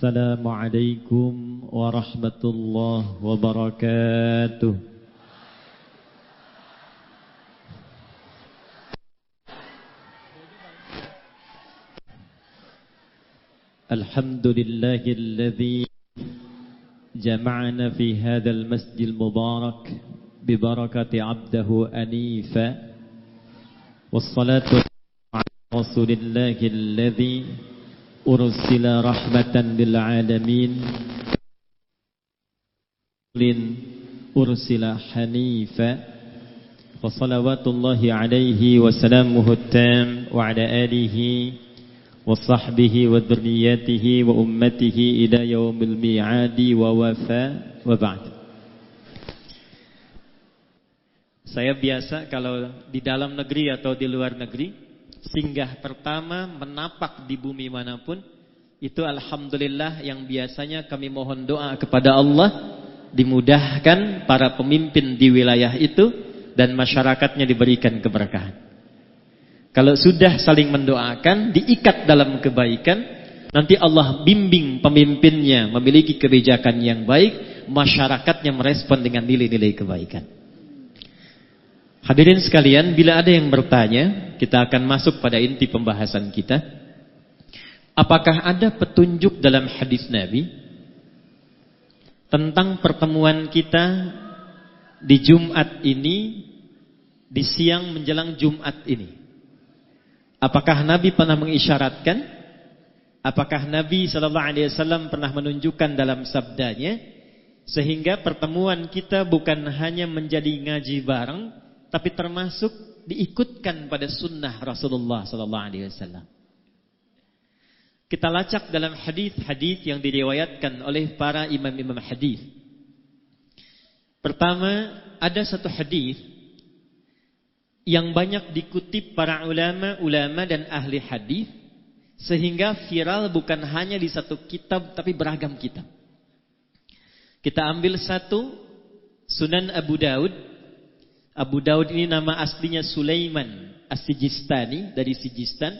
Assalamualaikum warahmatullahi wabarakatuh. Alhamdulillahilladzi jama'ana fi hadzal masjidil mubarak bi barakati 'abdihi anifa wassalatu ala rasulillahilladzi ursila rahmatan lil alamin ursila hanifa wa salawatullahi alaihi wa salamuhu tam wa ala alihi wa sahbihi wa dzurriyyatihi wa ummatihi ila yaumil mi'adi wa wafa wa ba'd. Saya biasa kalau di dalam negeri atau di luar negeri, singgah pertama menapak di bumi manapun, itu alhamdulillah yang biasanya kami mohon doa kepada Allah dimudahkan para pemimpin di wilayah itu dan masyarakatnya diberikan keberkahan. Kalau sudah saling mendoakan, diikat dalam kebaikan, nanti Allah bimbing pemimpinnya memiliki kebijakan yang baik, masyarakatnya merespon dengan nilai-nilai kebaikan. Hadirin sekalian, bila ada yang bertanya, kita akan masuk pada inti pembahasan kita. Apakah ada petunjuk dalam hadis Nabi tentang pertemuan kita di Jumat ini, di siang menjelang Jumat ini? Apakah Nabi pernah mengisyaratkan? Apakah Nabi SAW pernah menunjukkan dalam sabdanya, sehingga pertemuan kita bukan hanya menjadi ngaji bareng, tapi termasuk diikutkan pada sunnah Rasulullah SAW. Kita lacak dalam hadis-hadis yang diriwayatkan oleh para imam-imam hadis. Pertama, ada satu hadis yang banyak dikutip para ulama dan ahli hadis, sehingga viral bukan hanya di satu kitab tapi beragam kitab. Kita ambil satu, Sunan Abu Daud. Abu Daud ini nama aslinya Sulaiman As-Sijistani, dari Sijistan.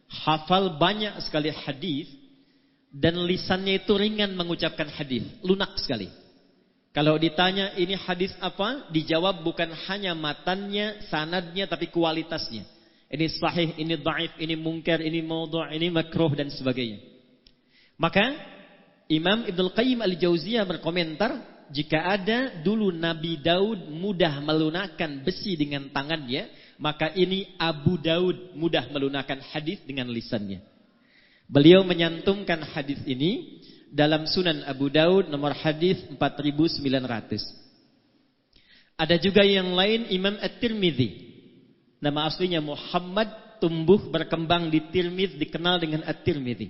Hafal banyak sekali hadis dan lisannya itu ringan mengucapkan hadis, lunak sekali. Kalau ditanya ini hadis apa, dijawab bukan hanya matannya, sanadnya, tapi kualitasnya. Ini sahih, ini dhaif, ini munkar, ini maudhu', ini makruh dan sebagainya. Maka Imam Ibnul Qayyim Al-Jauziyah berkomentar, jika ada dulu Nabi Daud mudah melunakkan besi dengan tangannya, maka ini Abu Daud mudah melunakkan hadis dengan lisannya. Beliau menyantumkan hadis ini dalam Sunan Abu Daud nomor hadis 4900. Ada juga yang lain, Imam At-Tirmidzi. Nama aslinya Muhammad, tumbuh berkembang di Tirmidz, dikenal dengan At-Tirmidzi.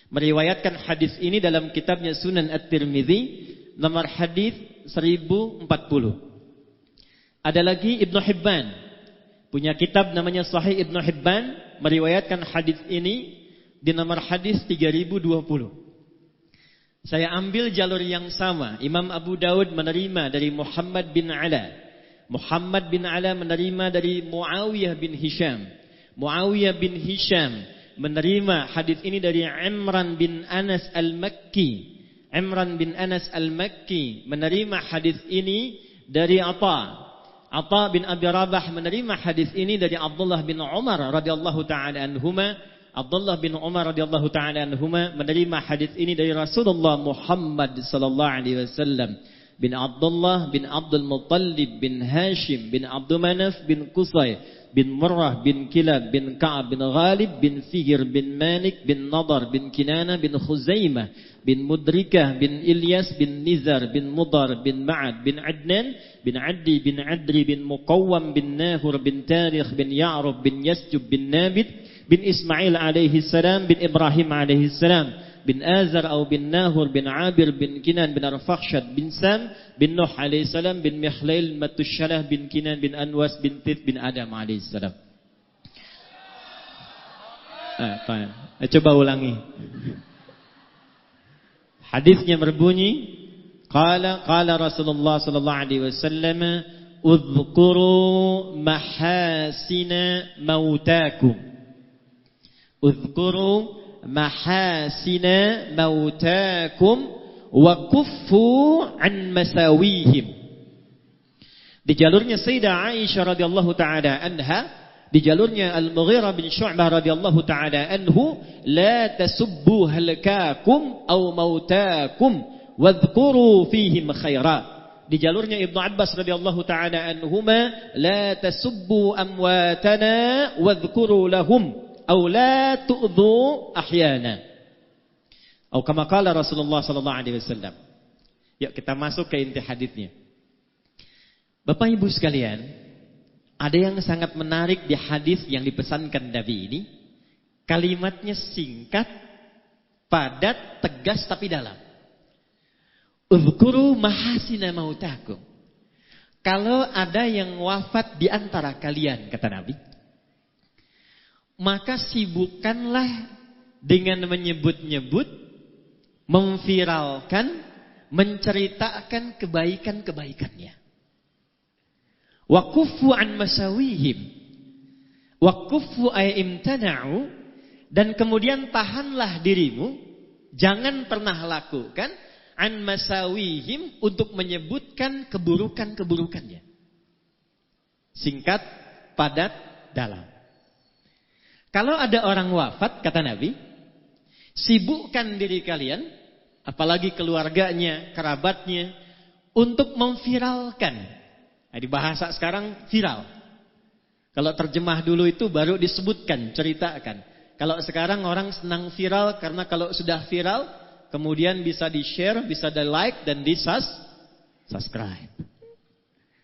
Meriwayatkan hadis ini dalam kitabnya Sunan At-Tirmidzi nomor hadis 1040. Ada lagi Ibnu Hibban, punya kitab namanya Sahih Ibnu Hibban, meriwayatkan hadis ini di nomor hadis 3020. Saya ambil jalur yang sama. Imam Abu Daud menerima dari Muhammad bin Ala. Muhammad bin Ala menerima dari Muawiyah bin Hisham. Muawiyah bin Hisham menerima hadis ini dari Imran bin Anas Al-Makki. Imran bin Anas Al-Makki menerima hadis ini dari Atha. Atha bin Abi Rabah menerima hadis ini dari Abdullah bin Umar radhiyallahu taala anhuma. Abdullah bin Umar radhiyallahu taala anhuma menerima hadis ini dari Rasulullah Muhammad sallallahu alaihi wasallam, bin Abdullah bin Abdul Muttalib bin Hashim bin Abdul Manaf bin Qusay bin Murrah bin Kilab bin Ka'ab bin Ghalib bin Fihr bin Malik bin Nadar bin Kinana bin Khuzaimah bin Mudrikah bin Ilyas bin Nizar bin Mudar bin Ma'ad bin Adnan bin Addi bin Adri bin Muqawwam bin Nahur bin Tarikh bin Ya'rub bin Yasjub bin Nabit bin Ismail alaihi salam bin Ibrahim alaihi salam bin Azar atau bin Nahur bin Abir bin Kinan bin Arfakhshad bin Sam bin Nuh alaihi salam bin Mikhlail Matushalah bin Kinan bin Anwas bin Tith bin Adam alaihi salam. Coba ulangi. Hadisnya berbunyi, qala Rasulullah sallallahu alaihi wasallam, "Udhkuru mahasina mautakum." Udhkuru mahasina mautakum wa kuffu an masawihim. Di jalurnya Sayyidah Aisyah radhiyallahu taala anha, di jalurnya Al-Mughirah bin Syu'bah radhiyallahu taala anhu, la tasubbu halakakum aw mautakum wadhkuru fihim khaira. Di jalurnya Ibnu Abbas radhiyallahu taala anhuma, la tasubbu amwatana wadhkuru lahum aw la tu'dhu ahyana. Atau kama qala Rasulullah sallallahu alaihi wasallam. Yuk kita masuk ke inti hadisnya. Bapak Ibu sekalian, ada yang sangat menarik di hadis yang dipesankan Nabi ini. Kalimatnya singkat, padat, tegas tapi dalam. Uzkuru mahasina mautakum. Kalau ada yang wafat di antara kalian, kata Nabi, maka sibukkanlah dengan menyebut-nyebut, memviralkan, menceritakan kebaikan-kebaikannya. Wa kuffu an masawihim. Wa kuffu ay imtana'u, dan kemudian tahanlah dirimu, jangan pernah lakukan an masawihim, untuk menyebutkan keburukan-keburukannya. Singkat, padat, dalam. Kalau ada orang wafat, kata Nabi, sibukkan diri kalian, apalagi keluarganya, kerabatnya, untuk memviralkan. Nah, di bahasa sekarang viral. Kalau terjemah dulu itu baru disebutkan, ceritakan. Kalau sekarang orang senang viral, karena kalau sudah viral, kemudian bisa di-share, bisa di-like, dan di-subscribe.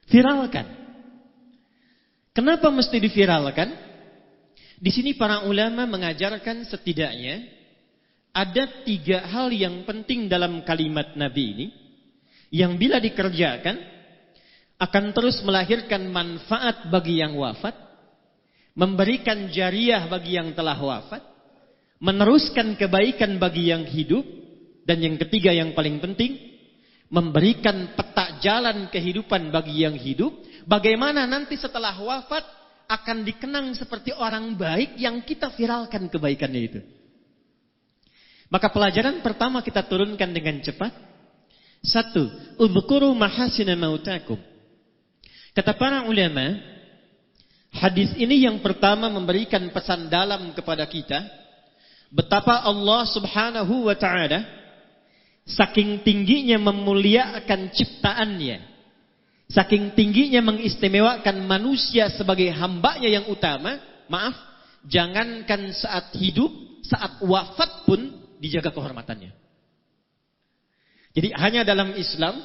Viralkan. Kenapa mesti diviralkan? Di sini para ulama mengajarkan setidaknya ada 3 hal yang penting dalam kalimat Nabi ini, yang bila dikerjakan akan terus melahirkan manfaat bagi yang wafat, memberikan jariah bagi yang telah wafat, meneruskan kebaikan bagi yang hidup, dan yang ketiga yang paling penting, memberikan peta jalan kehidupan bagi yang hidup, bagaimana nanti setelah wafat akan dikenang seperti orang baik yang kita viralkan kebaikannya itu. Maka pelajaran pertama kita turunkan dengan cepat. 1, udhkuru mahasina mautakum. Kata para ulama, hadis ini yang pertama memberikan pesan dalam kepada kita, betapa Allah Subhanahu wa ta'ala saking tingginya memuliakan ciptaannya, saking tingginya mengistimewakan manusia sebagai hambanya yang utama. Maaf, jangankan saat hidup, saat wafat pun dijaga kehormatannya. Jadi hanya dalam Islam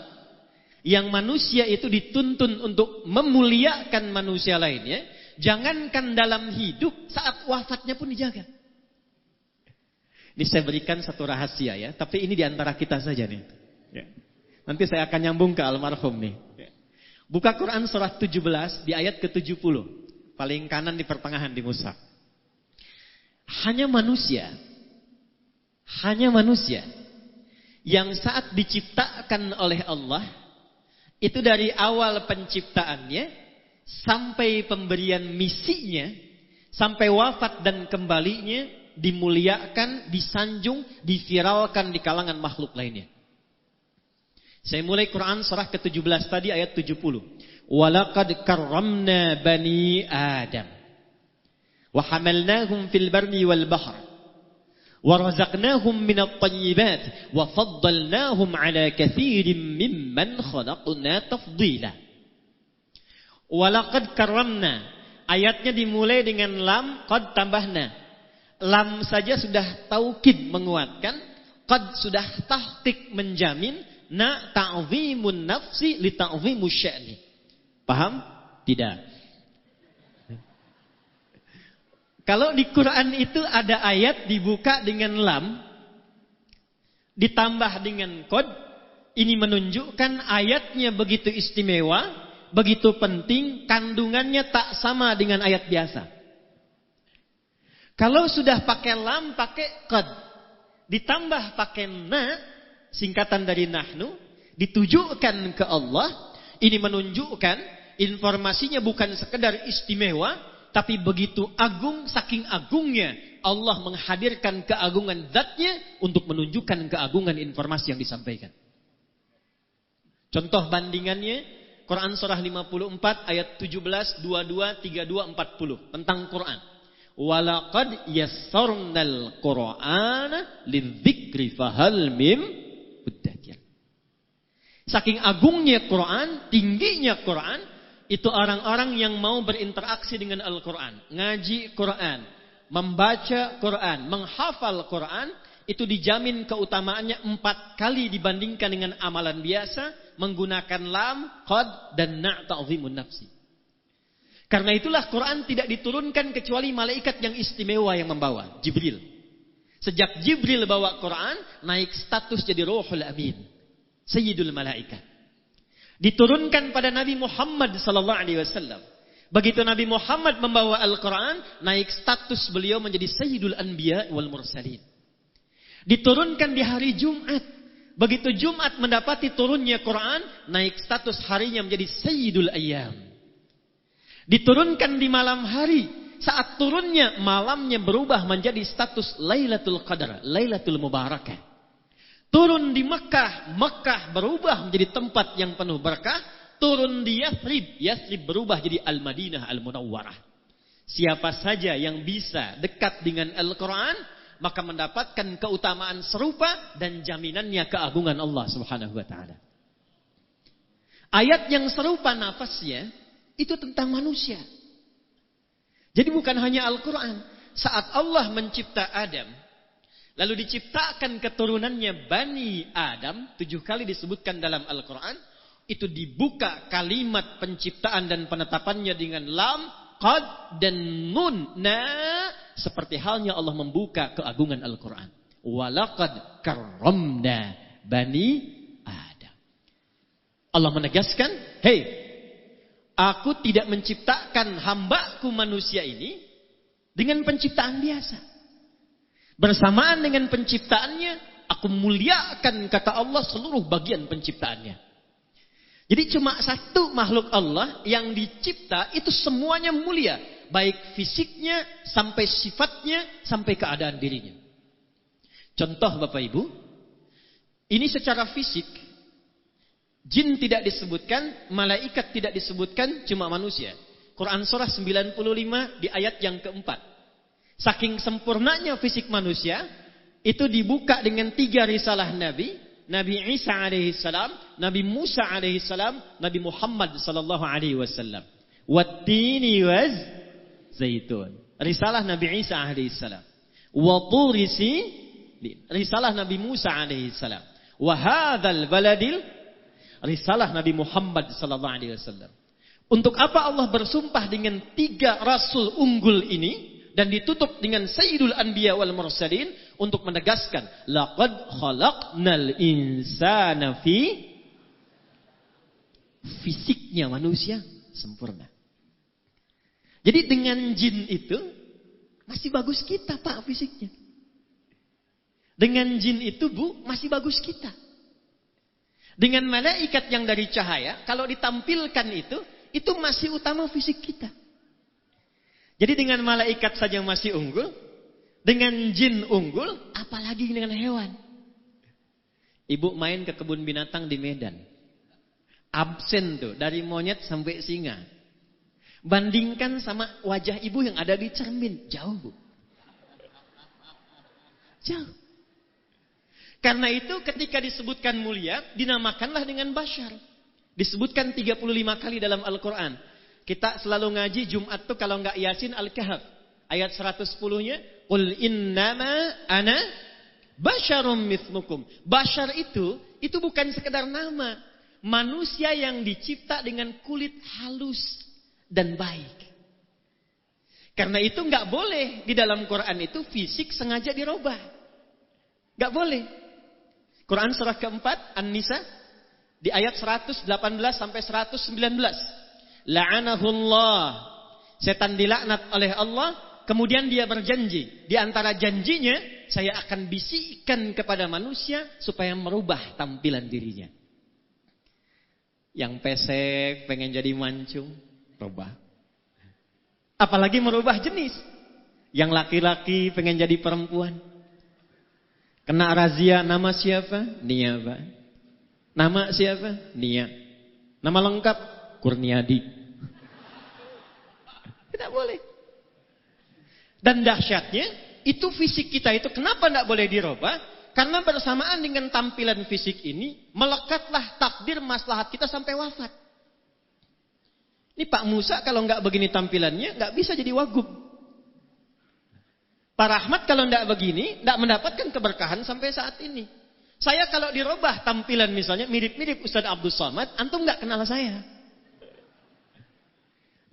yang manusia itu dituntun untuk memuliakan manusia lainnya, jangankan dalam hidup, saat wafatnya pun dijaga. Ini saya berikan satu rahasia ya, tapi ini diantara kita saja nih. Ya. Nanti saya akan nyambung ke almarhum nih. Ya. Buka Quran surah 17 di ayat ke-70. Paling kanan di pertengahan di mushaf. Hanya manusia yang saat diciptakan oleh Allah, itu dari awal penciptaannya sampai pemberian misinya, sampai wafat dan kembalinya, dimuliakan, disanjung, diviralkan di kalangan makhluk lainnya. Saya mulai Quran surah ke-17 tadi ayat 70. Walaqad karramna bani Adam wa hamalnahum fil barri wal bahr wa razaqnahum minat thayyibat wa faddalnahum ala katsirin mimman khalaqna tafdila. Walaqad karramna, ayatnya dimulai dengan lam, qad tambahna. Lam saja sudah taukid menguatkan, qad sudah tahqiq menjamin, na ta'zimun nafsi li ta'zimu sya'ni. Paham? Tidak. Kalau di Quran itu ada ayat dibuka dengan lam, ditambah dengan qad, ini menunjukkan ayatnya begitu istimewa, begitu penting, kandungannya tak sama dengan ayat biasa. Kalau sudah pakai lam, pakai qad, ditambah pakai na, singkatan dari nahnu, ditujukan ke Allah, ini menunjukkan informasinya bukan sekedar istimewa, Tapi begitu agung, saking agungnya Allah menghadirkan keagungan zatnya untuk menunjukkan keagungan informasi yang disampaikan. Contoh bandingannya Quran surah 54 ayat 17, 22, 32, 40 tentang Quran. Walaqad yassarnal Qur'ana lidzikri fahal mim muddakir. Saking agungnya Quran, tingginya Quran, itu orang-orang yang mau berinteraksi dengan Al-Quran, ngaji Quran, membaca Quran, menghafal Quran, itu dijamin keutamaannya 4 kali dibandingkan dengan amalan biasa menggunakan lam, qad, dan na' ta'zimun nafsi. Karena itulah Quran tidak diturunkan kecuali malaikat yang istimewa yang membawa, Jibril. Sejak Jibril bawa Quran, naik status jadi Ruhul Amin, Sayyidul Malaikat. Diturunkan pada Nabi Muhammad sallallahu alaihi wasallam. Begitu Nabi Muhammad membawa Al-Quran, naik status beliau menjadi Sayyidul Anbiya wal Mursalin. Diturunkan di hari Jumat. Begitu Jumat mendapati turunnya Quran, naik status harinya menjadi Sayyidul Ayyam. Diturunkan di malam hari, saat turunnya malamnya berubah menjadi status Lailatul Qadar, Lailatul Mubarakah. Turun di Mekah, Mekah berubah menjadi tempat yang penuh berkah. Turun di Yathrib, Yathrib berubah jadi Al-Madinah Al-Munawwarah. Siapa saja yang bisa dekat dengan Al-Quran, maka mendapatkan keutamaan serupa dan jaminannya keagungan Allah Subhanahu wa taala. Ayat yang serupa nafasnya itu tentang manusia. Jadi bukan hanya Al-Quran. Saat Allah mencipta Adam, lalu diciptakan keturunannya Bani Adam, 7 kali disebutkan dalam Al-Quran, itu dibuka kalimat penciptaan dan penetapannya dengan lam, qad, dan nun. Nah, seperti halnya Allah membuka keagungan Al-Quran. Walaqad karramna Bani Adam. Allah menegaskan, hey, aku tidak menciptakan hambaku manusia ini dengan penciptaan biasa. Bersamaan dengan penciptaannya, aku muliakan, kata Allah, seluruh bagian penciptaannya. Jadi cuma satu makhluk Allah yang dicipta itu semuanya mulia. Baik fisiknya, sampai sifatnya, sampai keadaan dirinya. Contoh Bapak Ibu, ini secara fisik, jin tidak disebutkan, malaikat tidak disebutkan, cuma manusia. Quran surah 95 di ayat yang keempat. Saking sempurnanya fisik manusia, itu dibuka dengan 3 risalah Nabi. Nabi Isa alaihi salam, Nabi Musa alaihi salam, Nabi Muhammad sallallahu alaihi wasallam. Wattini waz zaitun. Risalah Nabi Isa alaihi salam. Wa turi sin, risalah Nabi Musa alaihi salam. Wa hadzal baladil, risalah Nabi Muhammad sallallahu alaihi wasallam. Untuk apa Allah bersumpah dengan 3 rasul unggul ini dan ditutup dengan Sayyidul Anbiya wal Mursalin untuk menegaskan laqad khalaqnal insana fi, fisiknya manusia sempurna. Jadi dengan jin itu masih bagus kita Pak fisiknya. Dengan jin itu Bu masih bagus kita. Dengan malaikat yang dari cahaya kalau ditampilkan itu masih utama fisik kita. Jadi dengan malaikat saja masih unggul, dengan jin unggul, apalagi dengan hewan. Ibu main ke kebun binatang di Medan. Absen tuh, dari monyet sampai singa. Bandingkan sama wajah ibu yang ada di cermin. Jauh Bu. Jauh. Karena itu ketika disebutkan mulia, dinamakanlah dengan bashar. Disebutkan 35 kali dalam Al-Quran. Kita selalu ngaji Jumat tuh kalau enggak Yasin Al-Kahf. Ayat 110-nya, qul innama ana basyarum mithlukum. Bashar itu bukan sekedar nama. Manusia yang dicipta dengan kulit halus dan baik. Karena itu enggak boleh di dalam Quran itu fisik sengaja dirubah. Enggak boleh. Quran surah keempat An-Nisa di ayat 118 sampai 119. La'anahullah. Setan dilaknat oleh Allah. Kemudian dia berjanji. Di antara janjinya, saya akan bisikkan kepada manusia supaya merubah tampilan dirinya. Yang pesek pengen jadi mancung, rubah. Apalagi merubah jenis. Yang laki-laki pengen jadi perempuan. Kena razia, nama siapa? Nia, Pak. Nama siapa? Nia. Nama lengkap? Kurniadi. Tidak boleh. Dan dahsyatnya, itu fisik kita itu kenapa tidak boleh dirubah? Karena bersamaan dengan tampilan fisik ini, melekatlah takdir maslahat kita sampai wafat. Ini Pak Musa kalau nggak begini tampilannya, nggak bisa jadi wagub. Pak Rahmat kalau nggak begini, nggak mendapatkan keberkahan sampai saat ini. Saya kalau dirubah tampilan misalnya, mirip-mirip Ustaz Abdul Somad, antum nggak kenal saya.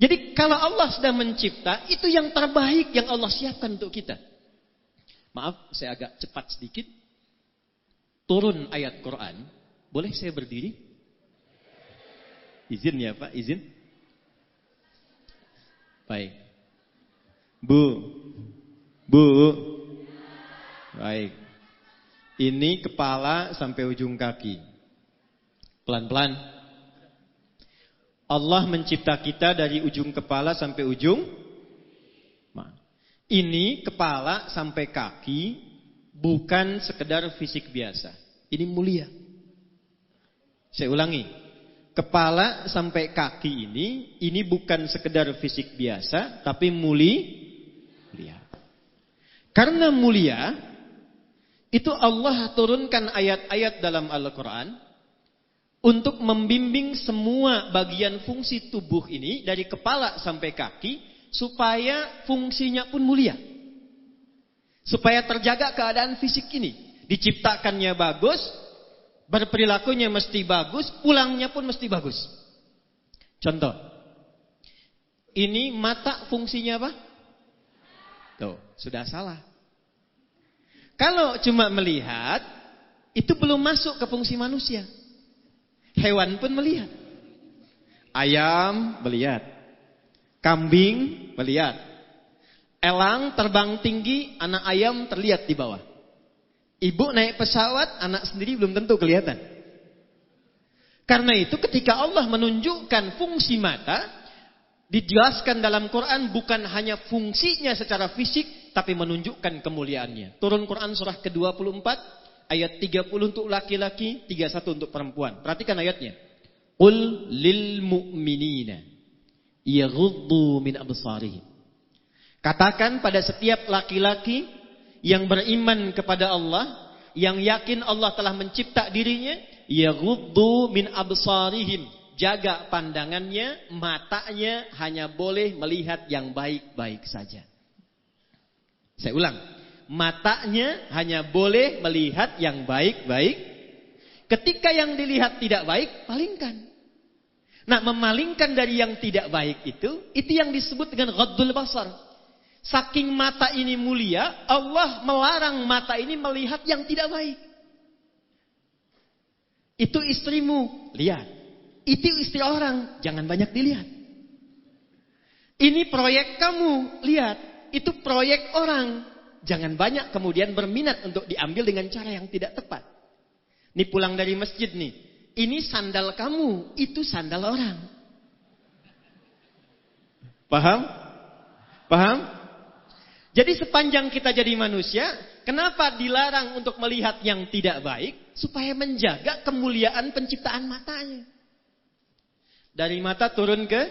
Jadi kalau Allah sudah mencipta, itu yang terbaik yang Allah siapkan untuk kita. Maaf, saya agak cepat sedikit. Turun ayat Quran. Boleh saya berdiri? Izin ya Pak, izin. Baik. Bu. Baik. Ini kepala sampai ujung kaki. Pelan-pelan. Allah mencipta kita dari ujung kepala sampai ujung. Ini kepala sampai kaki bukan sekedar fisik biasa. Ini mulia. Saya ulangi. Kepala sampai kaki ini bukan sekedar fisik biasa, tapi mulia. Karena mulia, itu Allah turunkan ayat-ayat dalam Al-Quran untuk membimbing semua bagian fungsi tubuh ini dari kepala sampai kaki supaya fungsinya pun mulia. Supaya terjaga keadaan fisik ini. Diciptakannya bagus, berperilakunya mesti bagus, pulangnya pun mesti bagus. Contoh. Ini mata fungsinya apa? Tuh, sudah salah. Kalau cuma melihat, itu belum masuk ke fungsi manusia. Hewan pun melihat. Ayam melihat. Kambing melihat. Elang terbang tinggi, anak ayam terlihat di bawah. Ibu naik pesawat, anak sendiri belum tentu kelihatan. Karena itu ketika Allah menunjukkan fungsi mata, dijelaskan dalam Quran bukan hanya fungsinya secara fisik, tapi menunjukkan kemuliaannya. Turun Quran surah ke-24, ayat 30 untuk laki-laki, 31 untuk perempuan. Perhatikan ayatnya. Qul lil mu'minina yaghuddu min absarihim. Katakan pada setiap laki-laki yang beriman kepada Allah, yang yakin Allah telah mencipta dirinya, yaghuddu min absarihim, jaga pandangannya, matanya hanya boleh melihat yang baik-baik saja. Saya ulang, matanya hanya boleh melihat yang baik-baik. Ketika yang dilihat tidak baik, palingkan. Nah, memalingkan dari yang tidak baik itu yang disebut dengan ghaddul basar. Saking mata ini mulia, Allah melarang mata ini melihat yang tidak baik. Itu istrimu, lihat. Itu istri orang, jangan banyak dilihat. Ini proyek kamu, lihat. Itu proyek orang, jangan banyak kemudian berminat untuk diambil dengan cara yang tidak tepat. Ini pulang dari masjid nih. Ini sandal kamu, itu sandal orang. Paham? Paham? Jadi sepanjang kita jadi manusia, kenapa dilarang untuk melihat yang tidak baik? Supaya menjaga kemuliaan penciptaan matanya. Dari mata turun ke?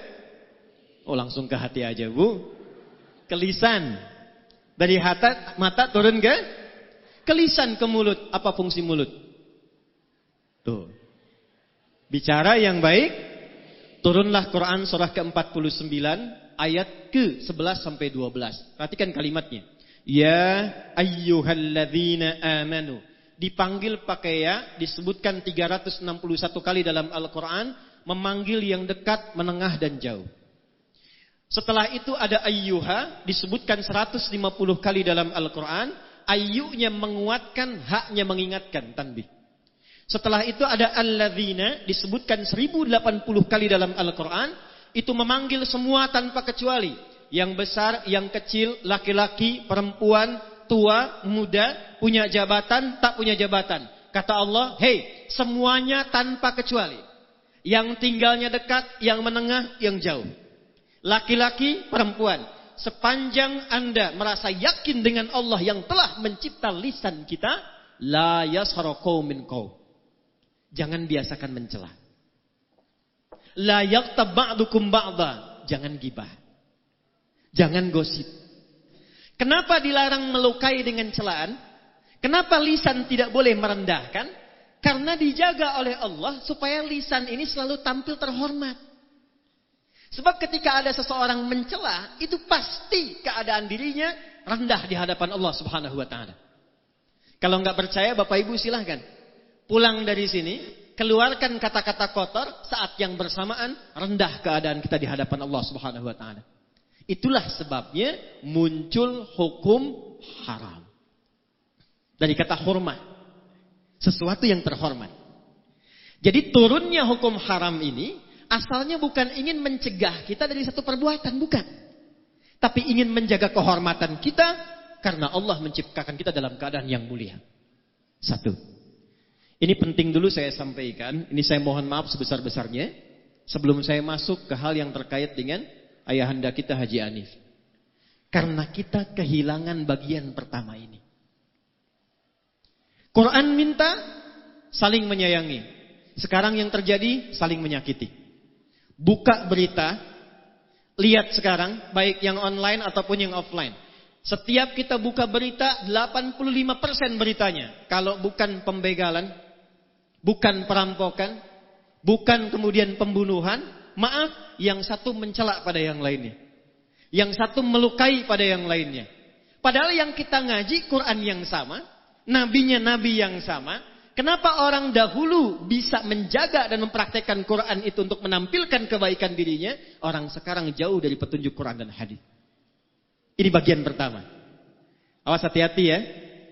Oh, langsung ke hati aja, Bu. Ke lisan. Dari mata turun ke? Ke lisan, ke mulut. Apa fungsi mulut? Tuh. Bicara yang baik. Turunlah Quran surah ke-49. Ayat ke-11 sampai 12. Perhatikan kalimatnya. Ya ayyuhalladzina amanu. Dipanggil pakai ya, disebutkan 361 kali dalam Al-Quran. Memanggil yang dekat, menengah dan jauh. Setelah itu ada ayyuha, disebutkan 150 kali dalam Al-Quran. Ayyunya menguatkan, haknya mengingatkan, tanbih. Setelah itu ada alladzina, disebutkan 1080 kali dalam Al-Quran. Itu memanggil semua tanpa kecuali. Yang besar, yang kecil, laki-laki, perempuan, tua, muda, punya jabatan, tak punya jabatan. Kata Allah, hey, semuanya tanpa kecuali. Yang tinggalnya dekat, yang menengah, yang jauh. Laki-laki, perempuan. Sepanjang Anda merasa yakin dengan Allah yang telah mencipta lisan kita, la yasharu qaumin qaum. Jangan biasakan mencela. La yaghtab ba'dukum ba'dha. Jangan gibah. Jangan gosip. Kenapa dilarang melukai dengan celaan? Kenapa lisan tidak boleh merendahkan? Karena dijaga oleh Allah supaya lisan ini selalu tampil terhormat. Sebab ketika ada seseorang mencela, itu pasti keadaan dirinya rendah di hadapan Allah Subhanahu wa taala. Kalau enggak percaya, Bapak Ibu silahkan pulang dari sini, keluarkan kata-kata kotor, saat yang bersamaan rendah keadaan kita di hadapan Allah Subhanahu wa taala. Itulah sebabnya muncul hukum haram. Dari kata hormat. Sesuatu yang terhormat. Jadi turunnya hukum haram ini asalnya bukan ingin mencegah kita dari satu perbuatan, bukan. Tapi ingin menjaga kehormatan kita karena Allah menciptakan kita dalam keadaan yang mulia. Satu. Ini penting dulu saya sampaikan. Ini saya mohon maaf sebesar-besarnya sebelum saya masuk ke hal yang terkait dengan ayahanda kita Haji Hanif. Karena kita kehilangan bagian pertama ini. Quran minta saling menyayangi. Sekarang yang terjadi saling menyakiti. Buka berita, lihat sekarang baik yang online ataupun yang offline. Setiap kita buka berita 85% beritanya kalau bukan pembegalan, bukan perampokan, bukan kemudian pembunuhan, maaf, yang satu mencela pada yang lainnya. Yang satu melukai pada yang lainnya. Padahal yang kita ngaji Quran yang sama, nabinya nabi yang sama. Kenapa orang dahulu bisa menjaga dan mempraktekkan Quran itu untuk menampilkan kebaikan dirinya? Orang sekarang jauh dari petunjuk Quran dan hadis. Ini bagian pertama. Awas hati-hati ya.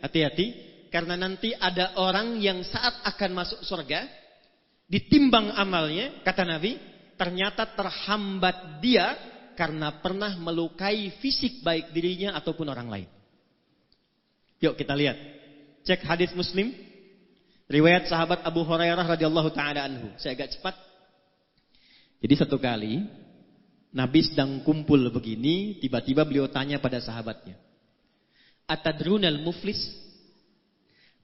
Hati-hati. Karena nanti ada orang yang saat akan masuk surga, ditimbang amalnya, kata Nabi, ternyata terhambat dia karena pernah melukai fisik baik dirinya ataupun orang lain. Yuk kita lihat. Cek hadis Muslim, riwayat sahabat Abu Hurairah radhiyallahu taala anhu. Saya agak cepat. Jadi satu kali Nabi sedang kumpul begini, tiba-tiba beliau tanya pada sahabatnya, "Atadrunal muflis?"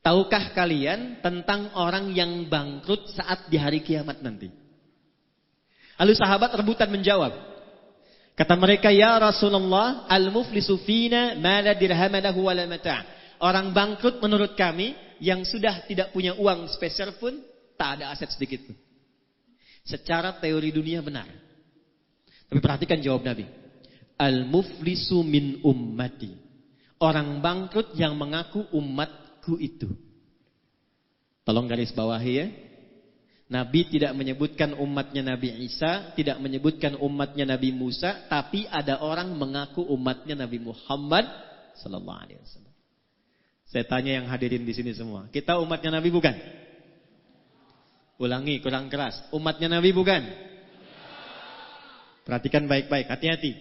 Tahukah kalian tentang orang yang bangkrut saat di hari kiamat nanti? Lalu sahabat rebutan menjawab. Kata mereka, "Ya Rasulullah, al-muflisu fina ma la dirham lahu wa la mata'." Orang bangkrut menurut kami yang sudah tidak punya uang sepeser pun, tak ada aset sedikit pun. Secara teori dunia benar. Tapi perhatikan jawab Nabi. Al-muflisu min ummati. Orang bangkrut yang mengaku umatku itu. Tolong garis bawahi ya. Nabi tidak menyebutkan umatnya Nabi Isa, tidak menyebutkan umatnya Nabi Musa, tapi ada orang mengaku umatnya Nabi Muhammad sallallahu alaihi wasallam. Saya tanya yang hadirin di sini semua, kita umatnya Nabi bukan? Ulangi, kurang keras. Umatnya Nabi bukan? Perhatikan baik-baik, hati-hati.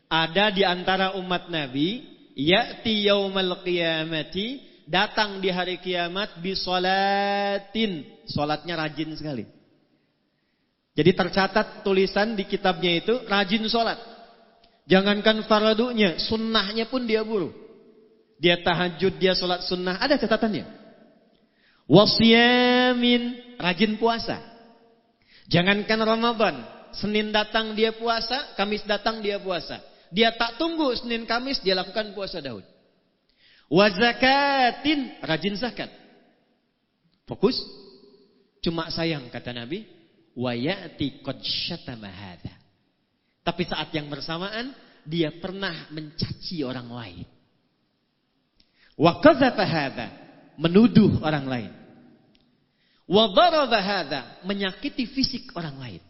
Ada di antara umat Nabi, ya'ti yaumal qiyamati, datang di hari kiamat bisolatin. Solatnya rajin sekali. Jadi tercatat tulisan di kitabnya itu, rajin solat. Jangankan fardunya, sunnahnya pun dia buru. Dia tahajud, dia solat sunnah, ada catatannya. Wasyamin, rajin puasa. Jangankan Ramadan, Senin datang dia puasa, Kamis datang dia puasa. Dia tak tunggu Senin Kamis, dia lakukan puasa Daud. Wazakatin, rajin zakat. Fokus. Cuma sayang kata Nabi, wa ya'ti qad syatama hadza. Tapi saat yang bersamaan dia pernah mencaci orang lain. Wa qadzafa hadza, menuduh orang lain. Wa daraba hadza, menyakiti fisik orang lain.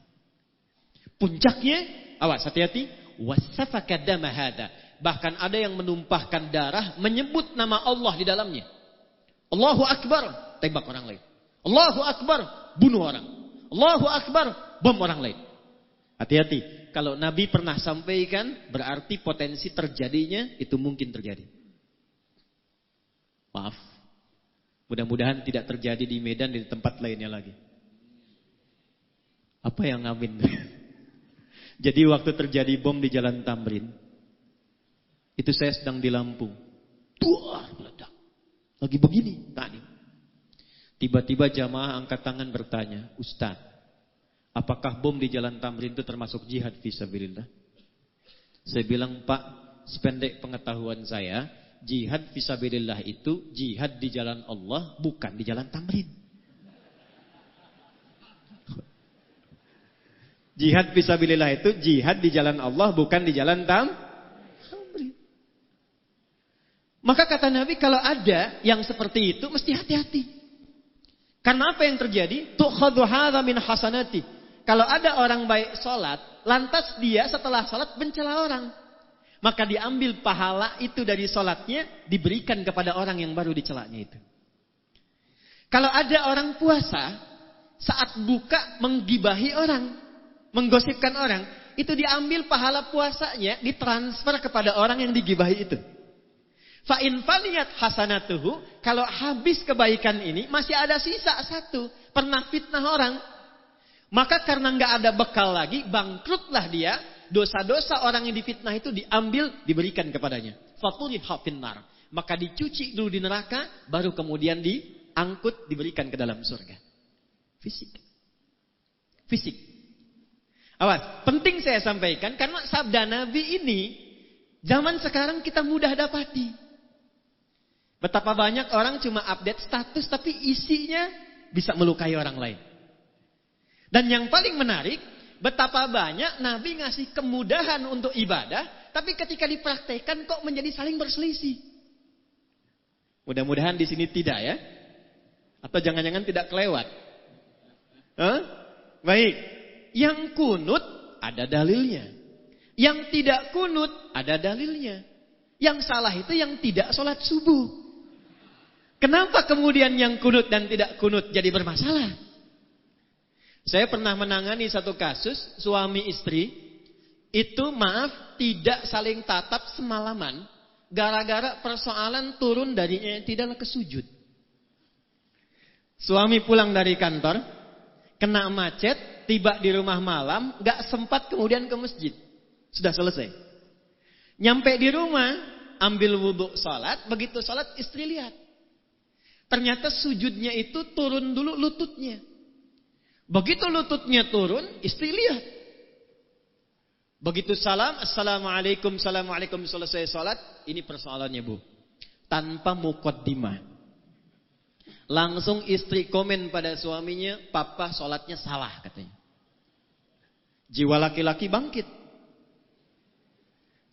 Puncaknya, awas hati-hati, wasafaka dama hadza. Bahkan ada yang menumpahkan darah, menyebut nama Allah di dalamnya. Allahu Akbar, tembak orang lain. Allahu Akbar, bunuh orang. Allahu Akbar, bom orang lain. Hati-hati, kalau Nabi pernah sampaikan, berarti potensi terjadinya itu mungkin terjadi. Maaf, mudah-mudahan tidak terjadi di Medan, di tempat lainnya lagi. Apa yang amin? Jadi waktu terjadi bom di Jalan Tamrin, itu saya sedang di Lampung. Duar meledak. Lagi begini tadi. Tiba-tiba jamaah angkat tangan bertanya, Ustaz, apakah bom di Jalan Tamrin itu termasuk jihad fisabilillah? Saya bilang, Pak, sependek pengetahuan saya, jihad fisabilillah itu jihad di jalan Allah, bukan di Jalan Tamrin. Jihad fisabilillah itu jihad di jalan Allah, bukan di Jalan Tamrin. Maka kata Nabi, kalau ada yang seperti itu, mesti hati-hati. Karena apa yang terjadi? Tu'khadhu hadza min hasanati. Kalau ada orang baik salat, lantas dia setelah salat mencela orang, maka diambil pahala itu dari salatnya, diberikan kepada orang yang baru dicelanya itu. Kalau ada orang puasa, saat buka menggibahi orang, menggosipkan orang, itu diambil pahala puasanya, ditransfer kepada orang yang digibahi itu. Fa in faliyat hasanatuhu, kalau habis kebaikan ini masih ada sisa satu, pernah fitnah orang, maka karena nggak ada bekal lagi, bangkrutlah dia. Dosa-dosa orang yang difitnah itu diambil, diberikan kepadanya. Fatulihha finnar, maka dicuci dulu di neraka, baru kemudian diangkut, diberikan ke dalam surga. Fisik. Awas, penting saya sampaikan karena sabda Nabi ini zaman sekarang kita mudah dapati. Betapa banyak orang cuma update status tapi isinya bisa melukai orang lain. Dan yang paling menarik, betapa banyak Nabi ngasih kemudahan untuk ibadah, tapi ketika dipraktekkan kok menjadi saling berselisih. Mudah-mudahan di sini tidak ya. Atau jangan-jangan tidak kelewat. Baik. Yang kunut ada dalilnya. Yang tidak kunut ada dalilnya. Yang salah itu yang tidak sholat subuh. Kenapa kemudian yang kunut dan tidak kunut jadi bermasalah? Saya pernah menangani satu kasus suami istri itu tidak saling tatap semalaman gara-gara persoalan turun dari i'tidal ke sujud. Suami pulang dari kantor, kena macet, tiba di rumah malam, gak sempat kemudian ke masjid. Sudah selesai. Nyampe di rumah, ambil wudhu salat, begitu salat istri lihat. Ternyata sujudnya itu turun dulu lututnya. Begitu lututnya turun, istri lihat. Begitu salam, assalamualaikum, assalamualaikum, selesai salat. Ini persoalannya Bu. Tanpa muqaddimah. Langsung istri komen pada suaminya, papa salatnya salah katanya. Jiwa laki-laki bangkit.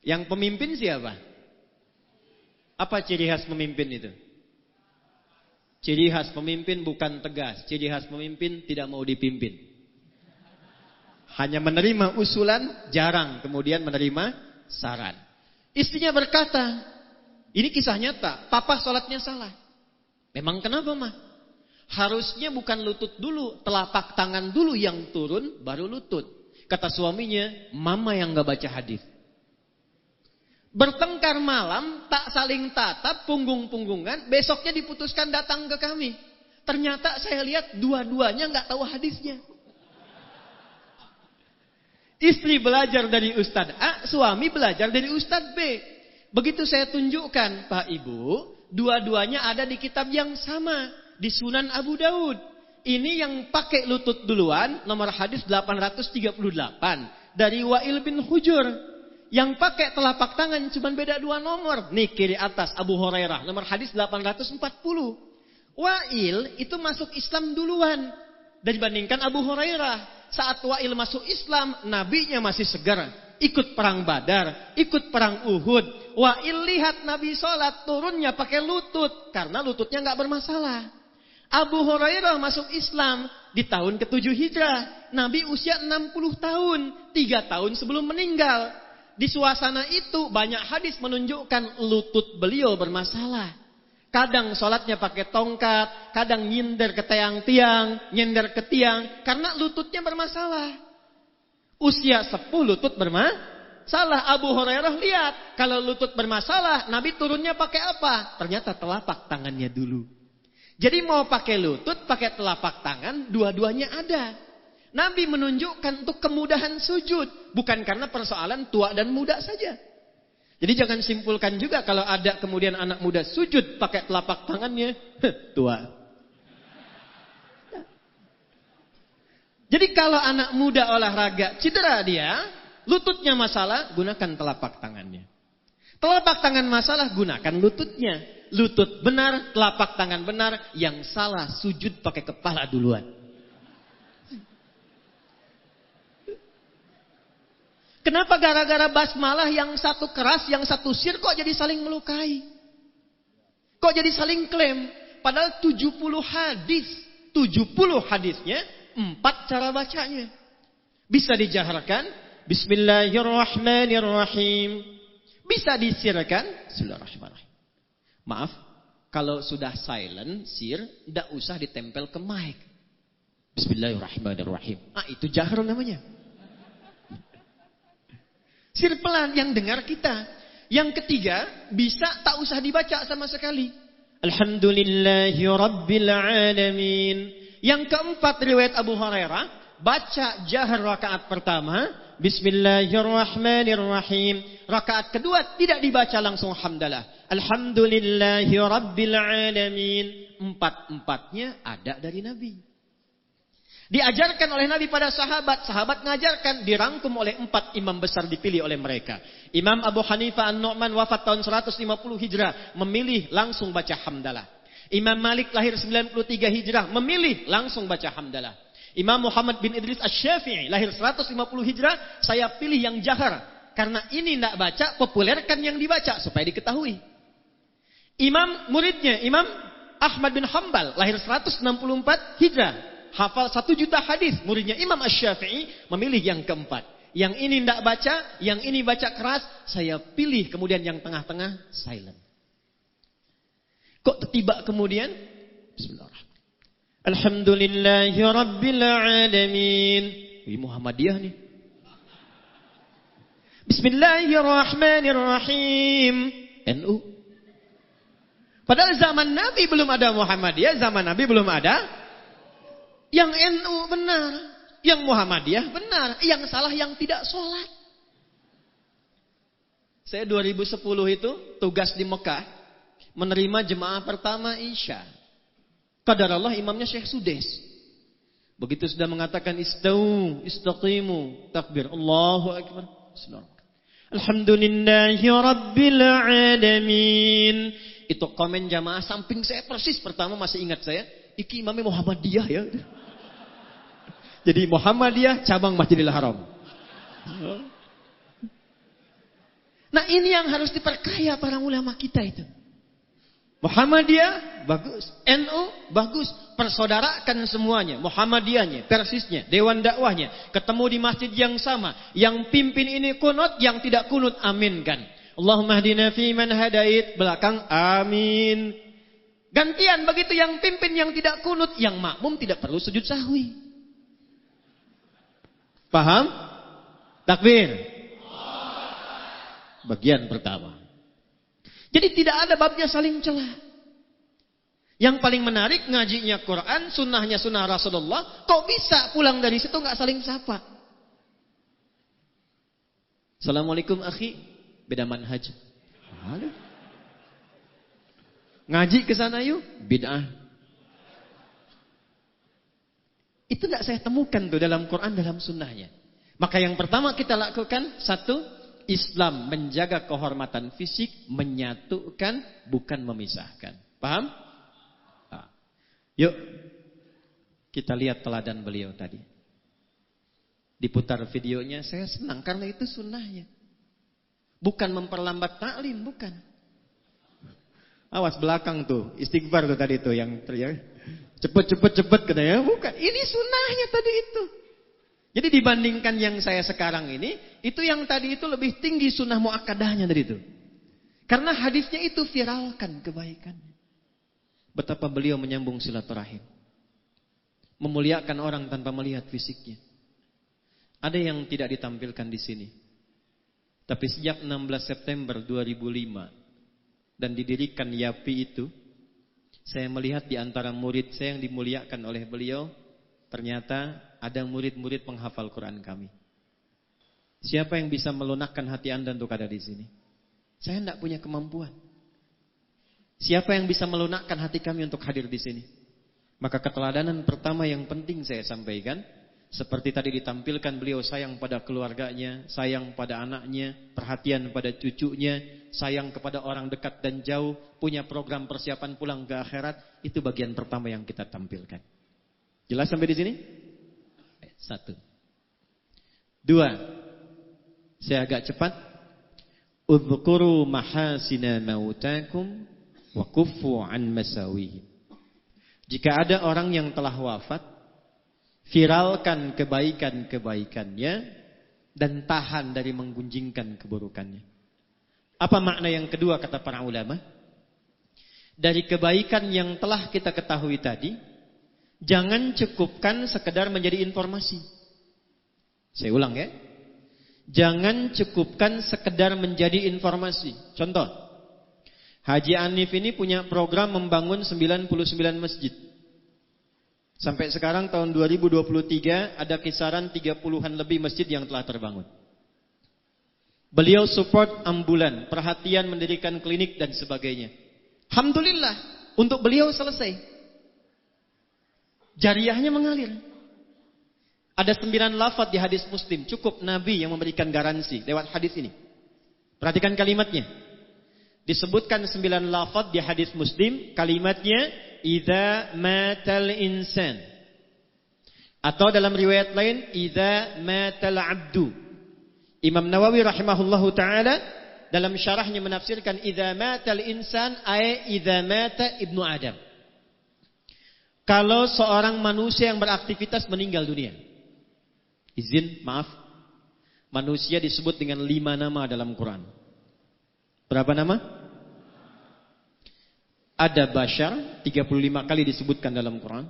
Yang pemimpin siapa? Apa ciri khas pemimpin itu? Ciri khas pemimpin bukan tegas. Ciri khas pemimpin tidak mau dipimpin. Hanya menerima usulan, jarang kemudian menerima saran. Istrinya berkata, ini kisah nyata, papa sholatnya salah. Memang kenapa mah? Harusnya bukan lutut dulu, telapak tangan dulu yang turun, baru lutut. Kata suaminya, mama yang gak baca hadis. Bertengkar malam, tak saling tatap, punggung-punggungan, besoknya diputuskan datang ke kami. Ternyata saya lihat dua-duanya gak tahu hadisnya. Istri belajar dari Ustadz A, suami belajar dari Ustadz B. Begitu saya tunjukkan, Pak Ibu, dua-duanya ada di kitab yang sama, di Sunan Abu Daud. Ini yang pakai lutut duluan, nomor hadis 838, dari Wa'il bin Hujur. Yang pakai telapak tangan cuma beda 2 nomor. Nih kiri atas Abu Hurairah, nomor hadis 840. Wa'il itu masuk Islam duluan dibandingkan Abu Hurairah. Saat Wa'il masuk Islam, nabinya masih segar, ikut perang Badar, ikut perang Uhud. Wa'il lihat Nabi sholat, turunnya pakai lutut karena lututnya nggak bermasalah. Abu Hurairah masuk Islam di tahun ke-7 Hijrah. Nabi usia 60 tahun, 3 tahun sebelum meninggal. Di suasana itu banyak hadis menunjukkan lutut beliau bermasalah. Kadang sholatnya pakai tongkat, kadang nyindir ke tiang-tiang, nyindir ke tiang, karena lututnya bermasalah. Usia 10 lutut bermasalah. Abu Hurairah lihat, kalau lutut bermasalah, Nabi turunnya pakai apa? Ternyata telapak tangannya dulu. Jadi mau pakai lutut, pakai telapak tangan, dua-duanya ada. Nabi menunjukkan untuk kemudahan sujud. Bukan karena persoalan tua dan muda saja. Jadi jangan simpulkan juga kalau ada kemudian anak muda sujud pakai telapak tangannya. Tua. Jadi kalau anak muda olahraga cedera dia, lututnya masalah, gunakan telapak tangannya. Telapak tangan masalah, gunakan lututnya. Lutut benar, telapak tangan benar. Yang salah, sujud pakai kepala duluan. Kenapa gara-gara basmalah yang satu keras, yang satu sir, kok jadi saling melukai? Kok jadi saling klaim? Padahal 70 hadis. 70 hadisnya, 4 cara bacanya. Bisa dijaharkan, Bismillahirrahmanirrahim. Bisa disirkan, Bismillahirrahmanirrahim. Maaf, kalau sudah silent, sir, tidak usah ditempel ke mic. Bismillahirrahmanirrahim. Itu jahar namanya. Sir pelan yang dengar kita. Yang ketiga, bisa tak usah dibaca sama sekali. Alhamdulillahi Rabbil Alamin. Yang keempat, riwayat Abu Hurairah, baca jahar rakaat pertama, Bismillahirrahmanirrahim. Rakaat kedua tidak dibaca langsung hamdalah. Alhamdulillahi Rabbil Alamin. Empat-empatnya ada dari Nabi. Diajarkan oleh Nabi pada sahabat. Sahabat ngajarkan, dirangkum oleh 4 imam besar dipilih oleh mereka. Imam Abu Hanifah An-Nu'man wafat tahun 150 Hijrah. Memilih langsung baca hamdalah. Imam Malik lahir 93 Hijrah. Memilih langsung baca hamdalah. Imam Muhammad bin Idris Asy-Syafi'i lahir 150 Hijrah. Saya pilih yang jahar. Karena ini tidak baca, populerkan yang dibaca supaya diketahui. Imam muridnya, Imam Ahmad bin Hanbal lahir 164 Hijrah. Hafal 1 juta hadis. Muridnya Imam Asy-Syafi'i memilih yang keempat. Yang ini tidak baca, yang ini baca keras. Saya pilih kemudian yang tengah-tengah silent. Kok tiba kemudian? Bismillahirrahmanirrahim. Alhamdulillahi Rabbil Alamin. Ini Muhammadiyah nih. Bismillahirrahmanirrahim. NU. Padahal zaman Nabi belum ada Muhammadiyah. Zaman Nabi belum ada. Yang NU benar, yang Muhammadiyah benar, yang salah yang tidak sholat. Saya 2010 itu tugas di Mekah, menerima jemaah pertama Isya. Qadarullah imamnya Syekh Sudes. Begitu sudah mengatakan istau, istaqimu, takbir, Allahu Akbar. Alhamdulillahi Rabbil Alamin. Itu komen jamaah samping saya persis, pertama masih ingat saya. Iki imamnya Muhammadiyah ya. Jadi Muhammadiyah cabang Masjidil Haram. Nah ini yang harus diperkaya para ulama kita itu. Muhammadiyah bagus, NU bagus, persaudarakan semuanya, Muhammadiyahnya, persisnya, dewan dakwahnya, ketemu di masjid yang sama, yang pimpin ini kunut, yang tidak kunut aminkan. Allahumma hdina fi man hadait, belakang amin. Gantian begitu yang pimpin yang tidak kunut, yang makmum tidak perlu sujud sahwi. Paham? Takbir. Bagian pertama. Jadi tidak ada babnya saling celah. Yang paling menarik ngajinya Quran, sunnahnya sunnah Rasulullah. Kok bisa pulang dari situ nggak saling sapa? Assalamualaikum akhi, beda manhaj. Halo. Ngaji ke sana yuk, bid'ah. Itu tidak saya temukan tuh dalam Quran, dalam sunnahnya. Maka yang pertama kita lakukan, satu, Islam menjaga kehormatan fisik, menyatukan, bukan memisahkan. Paham? Nah. Yuk, kita lihat teladan beliau tadi. Diputar videonya, saya senang karena itu sunnahnya. Bukan memperlambat taklim, bukan. Awas belakang tuh, istighfar tuh tadi tuh yang teriak. Cepet katanya, bukan. Ini sunnahnya tadi itu. Jadi dibandingkan yang saya sekarang ini, itu yang tadi itu lebih tinggi sunnah muakkadahnya tadi itu. Karena hadisnya itu viralkan kebaikannya. Betapa beliau menyambung silaturahim. Memuliakan orang tanpa melihat fisiknya. Ada yang tidak ditampilkan di sini. Tapi sejak 16 September 2005 dan didirikan YAPI itu, saya melihat di antara murid saya yang dimuliakan oleh beliau, ternyata ada murid-murid penghafal Quran kami. Siapa yang bisa melunakkan hati Anda untuk ada di sini? Saya tidak punya kemampuan. Siapa yang bisa melunakkan hati kami untuk hadir di sini? Maka keteladanan pertama yang penting saya sampaikan, seperti tadi ditampilkan, beliau sayang pada keluarganya, sayang pada anaknya, perhatian pada cucunya, sayang kepada orang dekat dan jauh, punya program persiapan pulang ke akhirat. Itu bagian pertama yang kita tampilkan. Jelas sampai di sini? 1. 2. Saya agak cepat. Udhkuru mahasina mautakum wa kuffu an masawihi. Jika ada orang yang telah wafat, viralkan kebaikan-kebaikannya dan tahan dari menggunjingkan keburukannya. Apa makna yang kedua kata para ulama? Dari kebaikan yang telah kita ketahui tadi, jangan cukupkan sekedar menjadi informasi. Saya ulang ya. Jangan cukupkan sekedar menjadi informasi. Contoh, Haji Anif ini punya program membangun 99 masjid. Sampai sekarang tahun 2023 ada kisaran 30-an lebih masjid yang telah terbangun. Beliau support ambulan, perhatian mendirikan klinik dan sebagainya. Alhamdulillah, untuk beliau selesai. Jariahnya mengalir. Ada 9 lafaz di hadis Muslim, cukup Nabi yang memberikan garansi lewat hadis ini. Perhatikan kalimatnya. Disebutkan 9 lafaz di hadis Muslim, kalimatnya idza matal insan. Atau dalam riwayat lain idza matal abdu. Imam Nawawi rahimahullahu taala dalam syarahnya menafsirkan idza matal insan ay idza mata ibnu Adam. Kalau seorang manusia yang beraktivitas meninggal dunia. Izin, maaf. Manusia disebut dengan 5 nama dalam Quran. Berapa nama? Ada bashar, 35 kali disebutkan dalam Quran.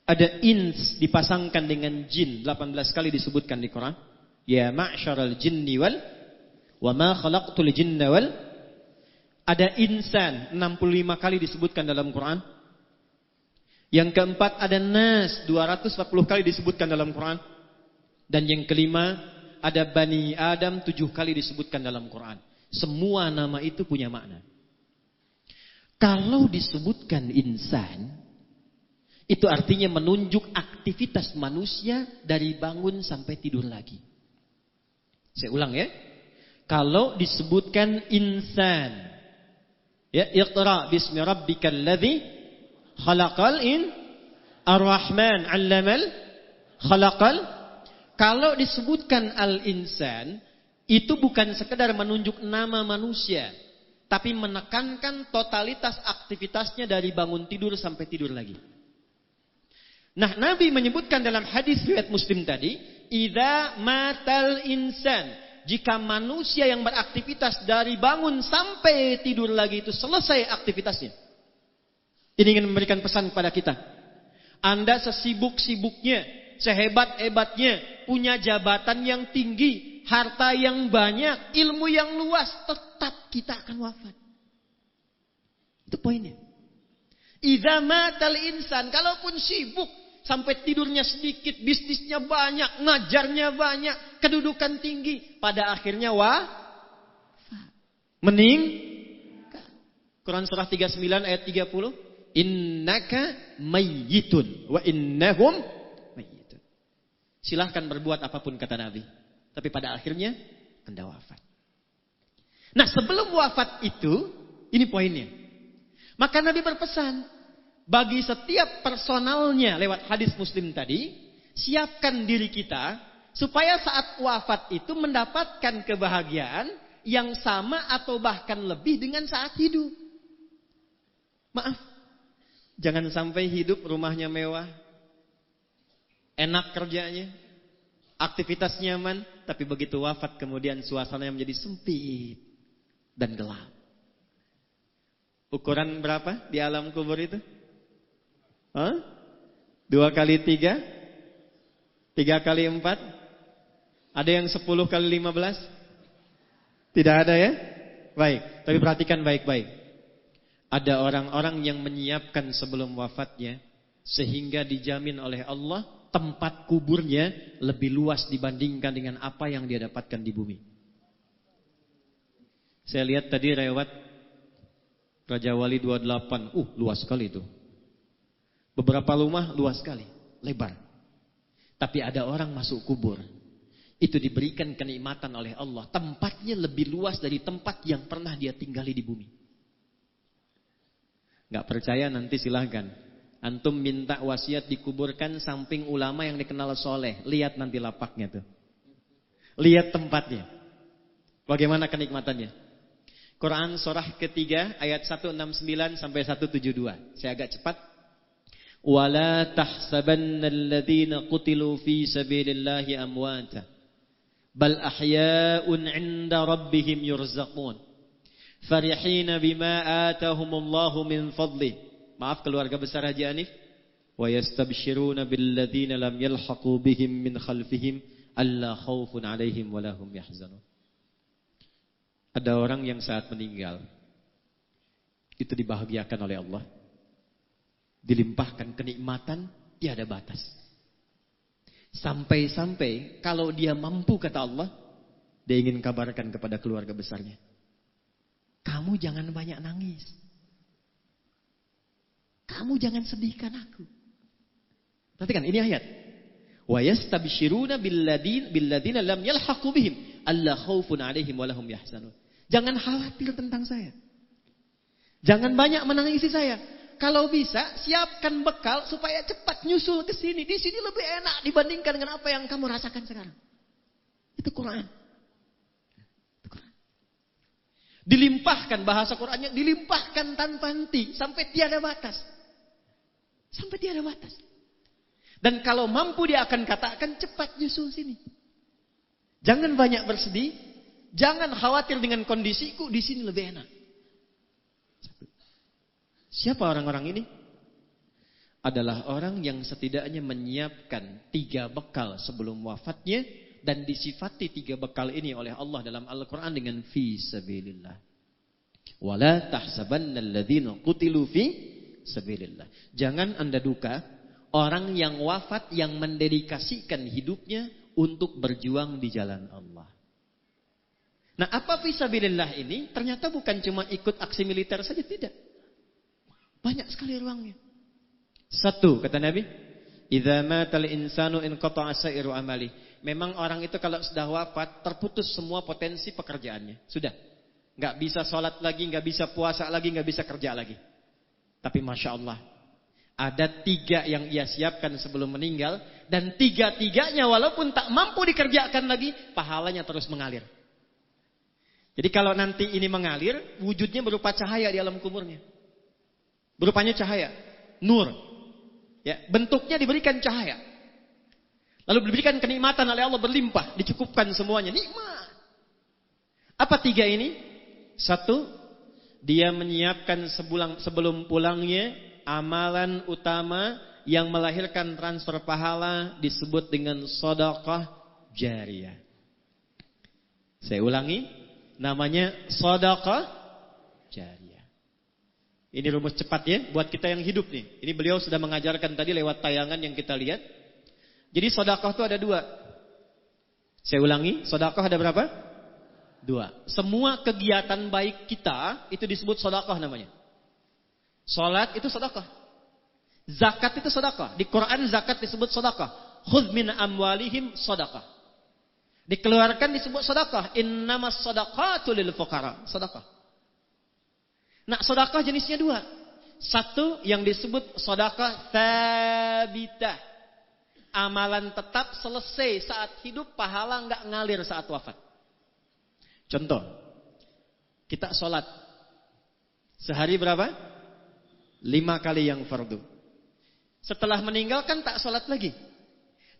Ada ins, dipasangkan dengan jin, 18 kali disebutkan di Quran. Ya ma'syaral jinni wal wa ma khalaqtul jinna wal. Ada insan, 65 kali disebutkan dalam Quran. Yang keempat ada nas, 240 kali disebutkan dalam Quran. Dan yang kelima ada Bani Adam, 7 kali disebutkan dalam Quran. Semua nama itu punya makna. Kalau disebutkan insan, itu artinya menunjuk aktivitas manusia dari bangun sampai tidur lagi. Saya ulang ya. Kalau disebutkan insan, ya, Iqra bismi rabbikal ladzi khalaqal ar-Rahman 'allamal khalaqal. Kalau disebutkan al-insan, itu bukan sekedar menunjuk nama manusia, tapi menekankan totalitas aktivitasnya dari bangun tidur sampai tidur lagi. Nah, Nabi menyebutkan dalam hadis riwayat Muslim tadi, idza matal insan, jika manusia yang beraktivitas dari bangun sampai tidur lagi itu selesai aktivitasnya. Ini ingin memberikan pesan kepada kita. Anda sesibuk-sibuknya, sehebat-hebatnya, punya jabatan yang tinggi, harta yang banyak, ilmu yang luas, tetap kita akan wafat. Itu poinnya. Idza matal insan, kalaupun sibuk, sampai tidurnya sedikit, bisnisnya banyak, ngajarnya banyak, kedudukan tinggi, pada akhirnya Quran surah 39 ayat 30, innaka mayyitun wa innahum mayyitun. Silahkan berbuat apapun kata Nabi, tapi pada akhirnya Anda wafat. Nah, sebelum wafat itu, ini poinnya. Maka Nabi berpesan, bagi setiap personalnya lewat hadis Muslim tadi, siapkan diri kita supaya saat wafat itu mendapatkan kebahagiaan yang sama atau bahkan lebih dengan saat hidup. Maaf, jangan sampai hidup rumahnya mewah, enak kerjanya, aktivitas nyaman, tapi begitu wafat kemudian suasananya menjadi sempit dan gelap. Ukuran berapa di alam kubur itu? 2 kali 3? 3 kali 4? Ada yang 10 kali 15? Tidak ada ya? Baik, tapi perhatikan baik-baik. Ada orang-orang yang menyiapkan sebelum wafatnya Sehingga dijamin oleh Allah tempat kuburnya lebih luas dibandingkan dengan apa yang dia dapatkan di bumi. Saya lihat tadi lewat Raja Wali 28. Luas sekali itu. Beberapa rumah luas sekali, lebar. Tapi ada orang masuk kubur. Itu diberikan kenikmatan oleh Allah. Tempatnya lebih luas dari tempat yang pernah dia tinggali di bumi. Gak percaya nanti silahkan. Antum minta wasiat dikuburkan samping ulama yang dikenal soleh. Lihat nanti lapaknya tuh. Lihat tempatnya. Bagaimana kenikmatannya. Quran surah ketiga ayat 169 sampai 172. Saya agak cepat. Wala tahsabannal qutilu fi sabilillahi amwata bal ahya'un 'inda rabbihim yurzaqun farihina bima atahumullahu min fadli. Maaf keluarga besar Haji Hanif. Wa yastabshiruna billadzina lam yalhaqu bihim min khalfihim alla khaufun 'alaihim wa lahum yahzanun. Ada orang yang saat meninggal itu dibahagiakan oleh Allah. Dilimpahkan kenikmatan tiada batas. Sampai-sampai kalau dia mampu kata Allah, dia ingin kabarkan kepada keluarga besarnya. Kamu jangan banyak nangis. Kamu jangan sedihkan aku. Perhatikan ini ayat. Wa yastabshiruna billadzina lam yalhaqu bihim alla khaufun 'alaihim wa lahum yahzanun. Jangan khawatir tentang saya. Jangan banyak menangisi saya. Kalau bisa siapkan bekal supaya cepat nyusul ke sini. Di sini lebih enak dibandingkan dengan apa yang kamu rasakan sekarang. Itu Quran. Dilimpahkan bahasa Qurannya, dilimpahkan tanpa henti sampai tiada batas. Sampai tiada batas. Dan kalau mampu dia akan katakan cepat nyusul sini. Jangan banyak bersedih. Jangan khawatir dengan kondisiku, di sini lebih enak. Siapa orang-orang ini? Adalah orang yang setidaknya menyiapkan 3 bekal sebelum wafatnya. Dan disifati 3 bekal ini oleh Allah dalam Al-Quran dengan fi sabilillah. Wala tahsabannal ladzina qutilu fi sabilillah. Jangan Anda duka orang yang wafat yang mendedikasikan hidupnya untuk berjuang di jalan Allah. Nah, apa fisabilillah ini? Ternyata bukan cuma ikut aksi militer saja, tidak. Banyak sekali ruangnya. 1, kata Nabi, idza matal insanu inqata'a sa'iru amali. Memang orang itu kalau sudah wafat terputus semua potensi pekerjaannya. Sudah. Enggak bisa sholat lagi, enggak bisa puasa lagi, enggak bisa kerja lagi. Tapi Masya Allah, ada 3 yang ia siapkan sebelum meninggal. Dan 3-tiganya walaupun tak mampu dikerjakan lagi, pahalanya terus mengalir. Jadi kalau nanti ini mengalir, wujudnya berupa cahaya di alam kuburnya. Berupanya cahaya, nur. Ya, bentuknya diberikan cahaya. Lalu diberikan kenikmatan oleh Allah berlimpah, dicukupkan semuanya, nikmat. Apa 3 ini? 1, dia menyiapkan sebelum pulangnya amalan utama yang melahirkan transfer pahala disebut dengan sedekah jariyah. Saya ulangi, namanya sedekah jariyah. Ini rumus cepat ya buat kita yang hidup nih. Ini beliau sudah mengajarkan tadi lewat tayangan yang kita lihat. Jadi sedekah itu ada 2. Saya ulangi, sedekah ada berapa? 2. Semua kegiatan baik kita itu disebut sedekah namanya. Salat itu sedekah. Zakat itu sedekah. Di Quran zakat disebut sedekah. Khudz min amwalihim sedekah. Dikeluarkan disebut sedekah. Innamas shadaqatu lil fuqara. Sedekah. Nah, sedekah jenisnya 2. 1 yang disebut sedekah tsabitah. Amalan tetap selesai saat hidup, pahala enggak ngalir saat wafat. Contoh, kita sholat sehari berapa? 5 kali yang fardu. Setelah meninggal kan tak sholat lagi.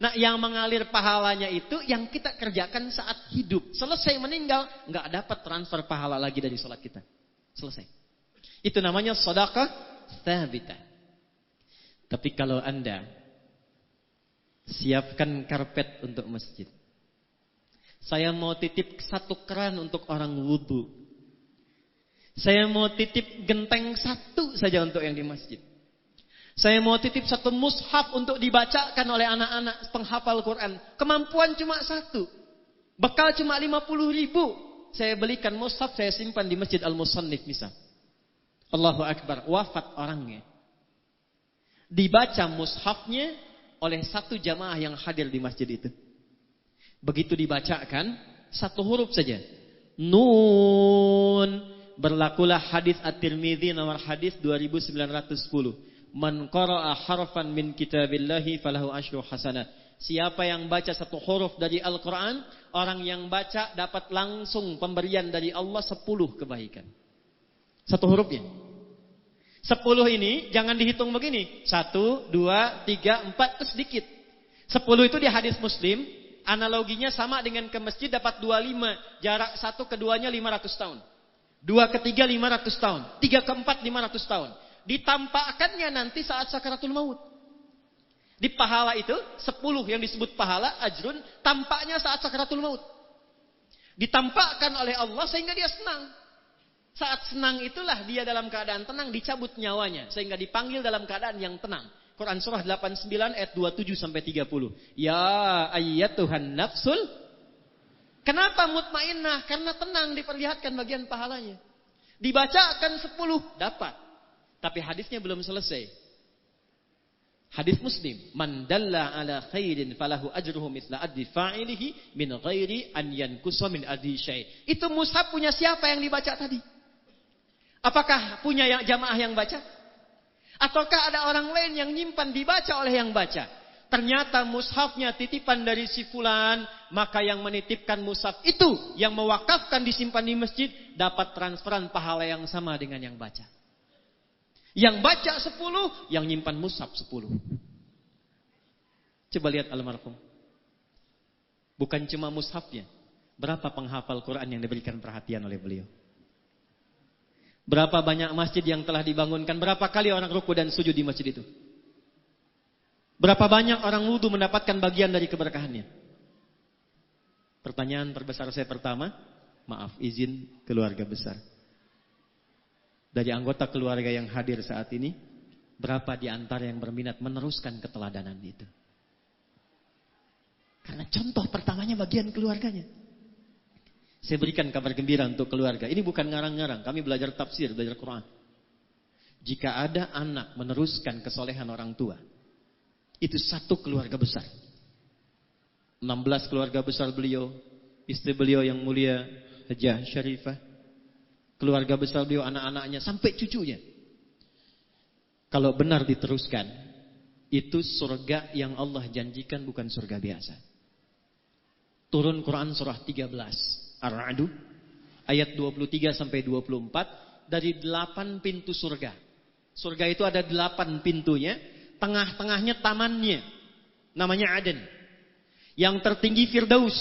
Nah, yang mengalir pahalanya itu yang kita kerjakan saat hidup. Selesai meninggal, enggak dapat transfer pahala lagi dari sholat kita. Selesai. Itu namanya sedekah tsabitah. Tapi kalau Anda siapkan karpet untuk masjid. Saya mau titip 1 keran untuk orang wudu. Saya mau titip genteng 1 saja untuk yang di masjid. Saya mau titip satu mushaf untuk dibacakan oleh anak-anak penghafal Quran. Kemampuan cuma satu. Bekal cuma 50.000. Saya belikan mushaf, saya simpan di Masjid Al-Musannif misal. Allahu Akbar, wafat orangnya. Dibaca mushafnya oleh satu jamaah yang hadir di masjid itu. Begitu dibacakan, satu huruf saja. Nun. Berlakulah hadis At-Tirmidzi nomor hadis 2910. Man qara'a harfan min kitabillahi falahu asyru hasanah. Siapa yang baca satu huruf dari Al-Quran, orang yang baca dapat langsung pemberian dari Allah 10 kebaikan. Satu hurufnya. 10 ini jangan dihitung begini. 1, 2, 3, 4 itu sedikit. 10 itu di hadis Muslim, analoginya sama dengan ke masjid dapat 25. Jarak 1 ke 2-nya 500 tahun. 2 ke 3 500 tahun. 3 ke 4 500 tahun. Ditampakkannya nanti saat sakaratul maut. Di pahala itu, 10 yang disebut pahala, ajrun, tampaknya saat sakaratul maut. Ditampakkan oleh Allah sehingga dia senang. Saat senang itulah dia dalam keadaan tenang, dicabut nyawanya. Sehingga dipanggil dalam keadaan yang tenang. Quran surah 89 ayat 27-30. Ya ayyatuhan nafsul. Kenapa mutmainnah? Karena tenang diperlihatkan bagian pahalanya. Dibacakan 10, dapat. Tapi hadisnya belum selesai. Hadis Muslim, man dalla ala khairin falahu ajruhu mithla addi fa'ilihi min ghairi an yankusa min addi syai'. Itu mushaf punya siapa yang dibaca tadi? Apakah punya yang jamaah yang baca? Ataukah ada orang lain yang nyimpan dibaca oleh yang baca? Ternyata mushafnya titipan dari si fulan, maka yang menitipkan mushaf itu yang mewakafkan disimpan di masjid dapat transferan pahala yang sama dengan yang baca. Yang baca 10, yang nyimpan mushaf 10. Coba lihat almarhum. Bukan cuma mushafnya. Berapa penghafal Quran yang diberikan perhatian oleh beliau? Berapa banyak masjid yang telah dibangunkan? Berapa kali orang ruku dan sujud di masjid itu? Berapa banyak orang wudu mendapatkan bagian dari keberkahannya? Pertanyaan terbesar saya pertama, maaf izin keluarga besar. Dari anggota keluarga yang hadir saat ini, berapa di antara yang berminat meneruskan keteladanan itu? Karena contoh pertamanya bagian keluarganya. Saya berikan kabar gembira untuk keluarga. Ini bukan ngarang-ngarang, kami belajar tafsir, belajar Quran. Jika ada anak meneruskan kesolehan orang tua, itu satu keluarga besar. 16 keluarga besar beliau, istri beliau yang mulia Hajah Syarifah, keluarga besar beliau, anak-anaknya, sampai cucunya. Kalau benar diteruskan, itu surga yang Allah janjikan, bukan surga biasa. Turun Quran surah 13 Ar-Ra'd ayat 23-24, dari 8 pintu surga. Surga itu ada 8 pintunya, tengah-tengahnya tamannya, namanya Aden. Yang tertinggi Firdaus.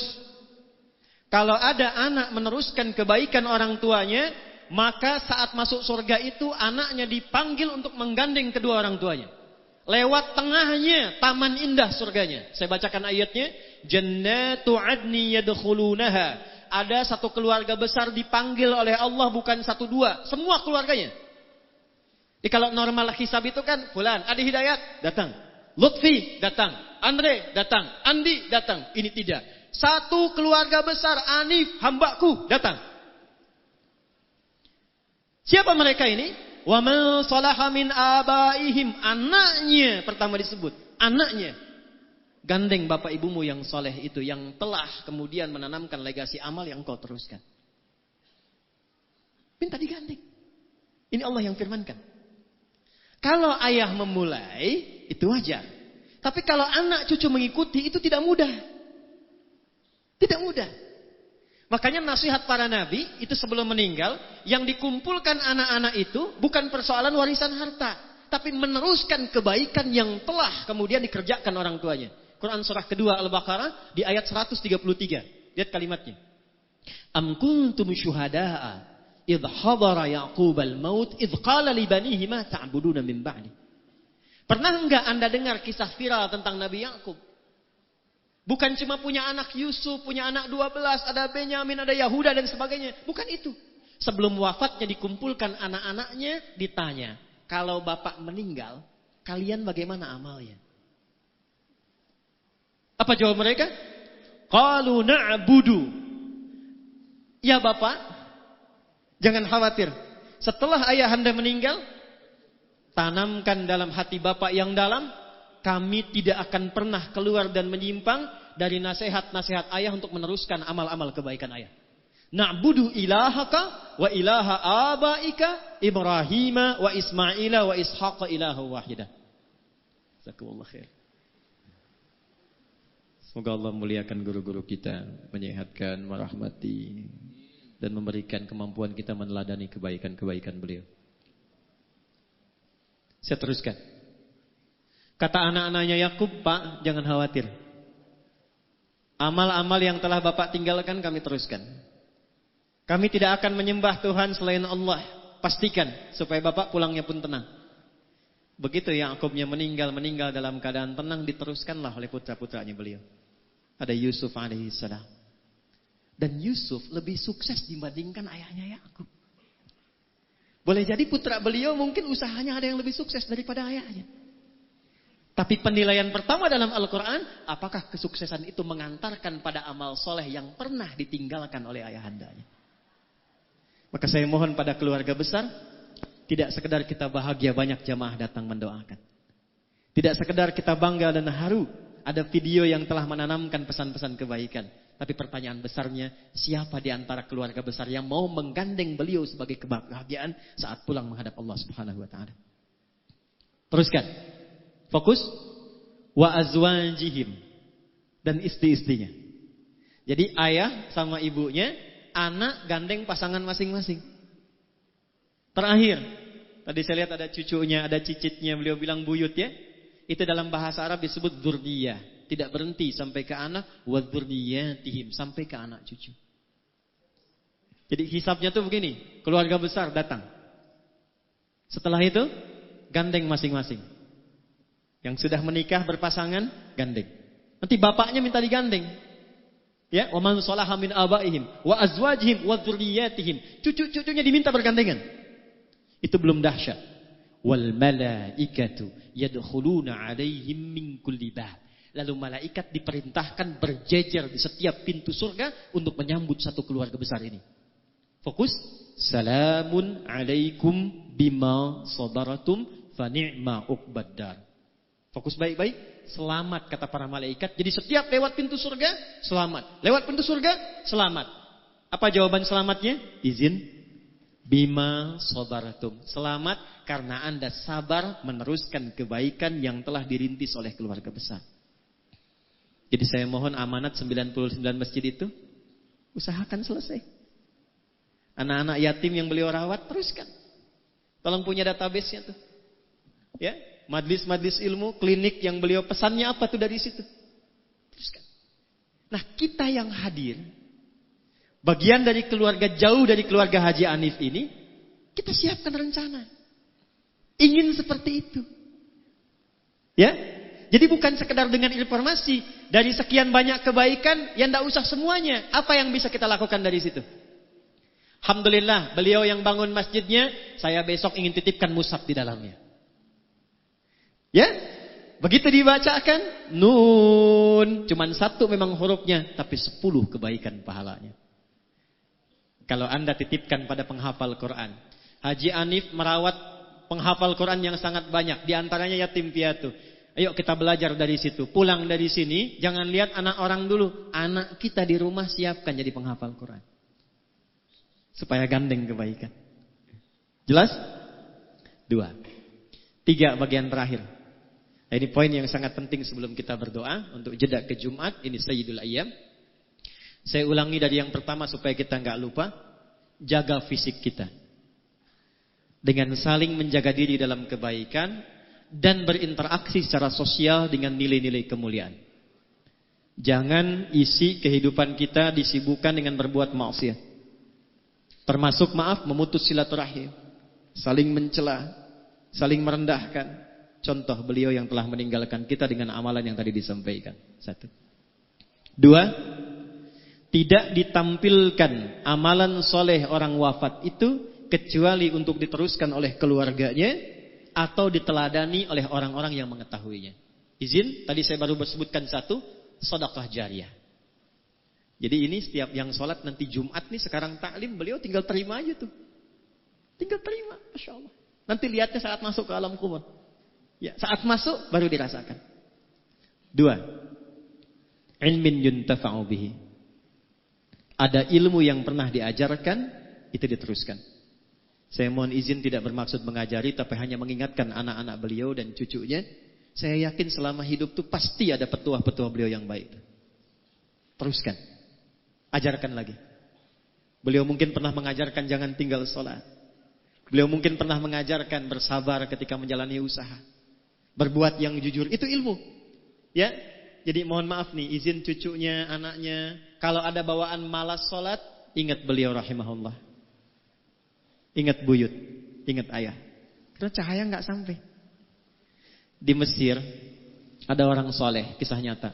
Kalau ada anak meneruskan kebaikan orang tuanya, maka saat masuk surga itu anaknya dipanggil untuk menggandeng kedua orang tuanya. Lewat tengahnya taman indah surganya. Saya bacakan ayatnya. Jannatu adni yadkhulunaha. Ada satu keluarga besar dipanggil oleh Allah, bukan 1, 2, semua keluarganya. Jadi kalau normal hisab itu kan, fulan, Adi Hidayat datang, Lutfi datang, Andre datang, Andi datang. Ini tidak. Satu keluarga besar, Anif hambaku datang. Siapa mereka ini? Wa man salaha min abaihim. Anaknya pertama disebut. Anaknya. Gandeng bapak ibumu yang soleh itu, yang telah kemudian menanamkan legasi amal yang kau teruskan. Minta digandeng. Ini Allah yang firmankan. Kalau ayah memulai, itu wajar. Tapi kalau anak cucu mengikuti, itu tidak mudah. Tidak mudah. Makanya nasihat para nabi itu sebelum meninggal, yang dikumpulkan anak-anak itu bukan persoalan warisan harta, tapi meneruskan kebaikan yang telah kemudian dikerjakan orang tuanya. Quran surah kedua Al-Baqarah di ayat 133. Lihat kalimatnya. Am kuntum syuhada'a idh hadara Ya'qub al-maut idh qala li banihi ma ta'buduna min ba'di. Pernah enggak Anda dengar kisah viral tentang Nabi Ya'qub? Bukan cuma punya anak Yusuf, punya anak 12, ada Benyamin, ada Yahuda dan sebagainya. Bukan itu. Sebelum wafatnya dikumpulkan anak-anaknya, ditanya, kalau bapak meninggal, kalian bagaimana amalnya? Apa jawab mereka? Qalu na'budu. Ya Bapak, jangan khawatir. Setelah ayahanda meninggal, tanamkan dalam hati Bapak yang dalam, kami tidak akan pernah keluar dan menyimpang dari nasihat-nasihat ayah untuk meneruskan amal-amal kebaikan ayah. Na'budu ilahaka wa ilaha abaika Ibrahim wa Ismail wa Ishaq ilahu wahidah. Jazakumullah khair. Semoga Allah muliakan guru-guru kita, menyehatkan, merahmati, dan memberikan kemampuan kita meneladani kebaikan-kebaikan beliau. Saya teruskan. Kata anak-anaknya Yakub, Pak, jangan khawatir. Amal-amal yang telah Bapak tinggalkan kami teruskan. Kami tidak akan menyembah Tuhan selain Allah. Pastikan supaya Bapak pulangnya pun tenang. Begitu Yakubnya meninggal dalam keadaan tenang, diteruskanlah oleh putra-putranya beliau. Ada Yusuf alaihissalam. Dan Yusuf lebih sukses dibandingkan ayahnya Yakub. Boleh jadi putra beliau mungkin usahanya ada yang lebih sukses daripada ayahnya. Tapi penilaian pertama dalam Al-Quran, apakah kesuksesan itu mengantarkan pada amal soleh yang pernah ditinggalkan oleh ayahandanya? Maka saya mohon pada keluarga besar, tidak sekedar kita bahagia banyak jamaah datang mendoakan. Tidak sekedar kita bangga dan haru, ada video yang telah menanamkan pesan-pesan kebaikan. Tapi pertanyaan besarnya, siapa di antara keluarga besar yang mau menggandeng beliau sebagai kebahagiaan saat pulang menghadap Allah Subhanahu wa taala? Teruskan. Fokus. Wa azwajihim, dan istri-istrinya. Jadi ayah sama ibunya, anak gandeng pasangan masing-masing. Terakhir, tadi saya lihat ada cucunya, ada cicitnya, beliau bilang buyut ya. Itu dalam bahasa Arab disebut dzurriyyah. Tidak berhenti sampai ke anak, wa dzurriyyatihim, sampai ke anak cucu. Jadi hisabnya tuh begini, keluarga besar datang. Setelah itu, gandeng masing-masing. Yang sudah menikah berpasangan, gandeng. Nanti bapaknya minta digandeng. Ya, wa man salaha min abaihim wa azwajihim wa dzurriyyatihim. Cucu-cucunya diminta bergandengan. Itu belum dahsyat. Wal malaikatu yadkhuluna 'alaihim min kulli bab. Lalu malaikat diperintahkan berjejer di setiap pintu surga untuk menyambut satu keluarga besar ini. Fokus. Salamun 'alaikum bima sabaratum fa ni'ma uqbad dar. Fokus baik-baik. Selamat kata para malaikat. Jadi setiap lewat pintu surga, selamat. Lewat pintu surga, selamat. Apa jawaban selamatnya? Izin. Bima sabaratum. Selamat karena Anda sabar meneruskan kebaikan yang telah dirintis oleh keluarga besar. Jadi saya mohon amanat 99 masjid itu, usahakan selesai. Anak-anak yatim yang beliau rawat, teruskan. Tolong punya database-nya tuh. Ya, majlis-majlis ilmu, klinik yang beliau pesannya apa tuh dari situ. Teruskan. Nah, kita yang hadir, bagian dari keluarga jauh dari keluarga Haji Anif ini, kita siapkan rencana. Ingin seperti itu. Ya? Jadi bukan sekedar dengan informasi, dari sekian banyak kebaikan, yang tidak usah semuanya. Apa yang bisa kita lakukan dari situ? Alhamdulillah, beliau yang bangun masjidnya, saya besok ingin titipkan mushaf di dalamnya. Ya? Begitu dibacakan, nun. Cuman satu memang hurufnya, tapi 10 kebaikan pahalanya. Kalau Anda titipkan pada penghafal Quran. Haji Anif merawat penghafal Quran yang sangat banyak. Di antaranya yatim piatu. Ayo kita belajar dari situ. Pulang dari sini, jangan lihat anak orang dulu. Anak kita di rumah siapkan jadi penghafal Quran. Supaya gandeng kebaikan. Jelas? 2. 3 bagian terakhir. Nah, ini poin yang sangat penting sebelum kita berdoa. Untuk jeda ke Jumat, ini Sayyidul Ayyam. Saya ulangi dari yang pertama supaya kita nggak lupa. Jaga fisik kita. Dengan saling menjaga diri dalam kebaikan. Dan berinteraksi secara sosial dengan nilai-nilai kemuliaan. Jangan isi kehidupan kita disibukkan dengan berbuat maksiat. Termasuk memutus silaturahim. Saling mencela. Saling merendahkan. Contoh beliau yang telah meninggalkan kita dengan amalan yang tadi disampaikan. 1. 2. Tidak ditampilkan amalan soleh orang wafat itu kecuali untuk diteruskan oleh keluarganya atau diteladani oleh orang-orang yang mengetahuinya. Izin, tadi saya baru sebutkan satu, sedekah jariyah. Jadi ini setiap yang sholat nanti Jumat nih, sekarang taklim, beliau tinggal terima aja tuh. Tinggal terima, Masya Allah. Nanti lihatnya saat masuk ke alam kubur. Ya, saat masuk baru dirasakan. 2. Ilmin yuntafa'u bihi. Ada ilmu yang pernah diajarkan, itu diteruskan. Saya mohon izin tidak bermaksud mengajari, tapi hanya mengingatkan anak-anak beliau dan cucunya. Saya yakin selama hidup tuh pasti ada petuah-petuah beliau yang baik. Teruskan. Ajarkan lagi. Beliau mungkin pernah mengajarkan jangan tinggal sholat. Beliau mungkin pernah mengajarkan bersabar ketika menjalani usaha. Berbuat yang jujur, itu ilmu. Ya, jadi mohon maaf nih, izin cucunya, anaknya. Kalau ada bawaan malas sholat, ingat beliau rahimahullah. Ingat buyut, ingat ayah. Karena cahaya nggak sampai. Di Mesir ada orang soleh, kisah nyata.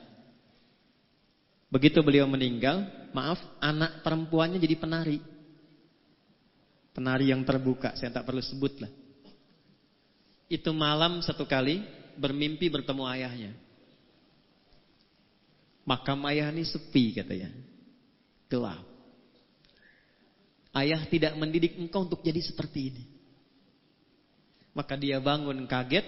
Begitu beliau meninggal, maaf, anak perempuannya jadi penari. Penari yang terbuka, saya tak perlu sebut lah. Itu malam satu kali bermimpi bertemu ayahnya. Makam ayah ini sepi katanya, gelap. Ayah tidak mendidik engkau untuk jadi seperti ini. Maka dia bangun kaget,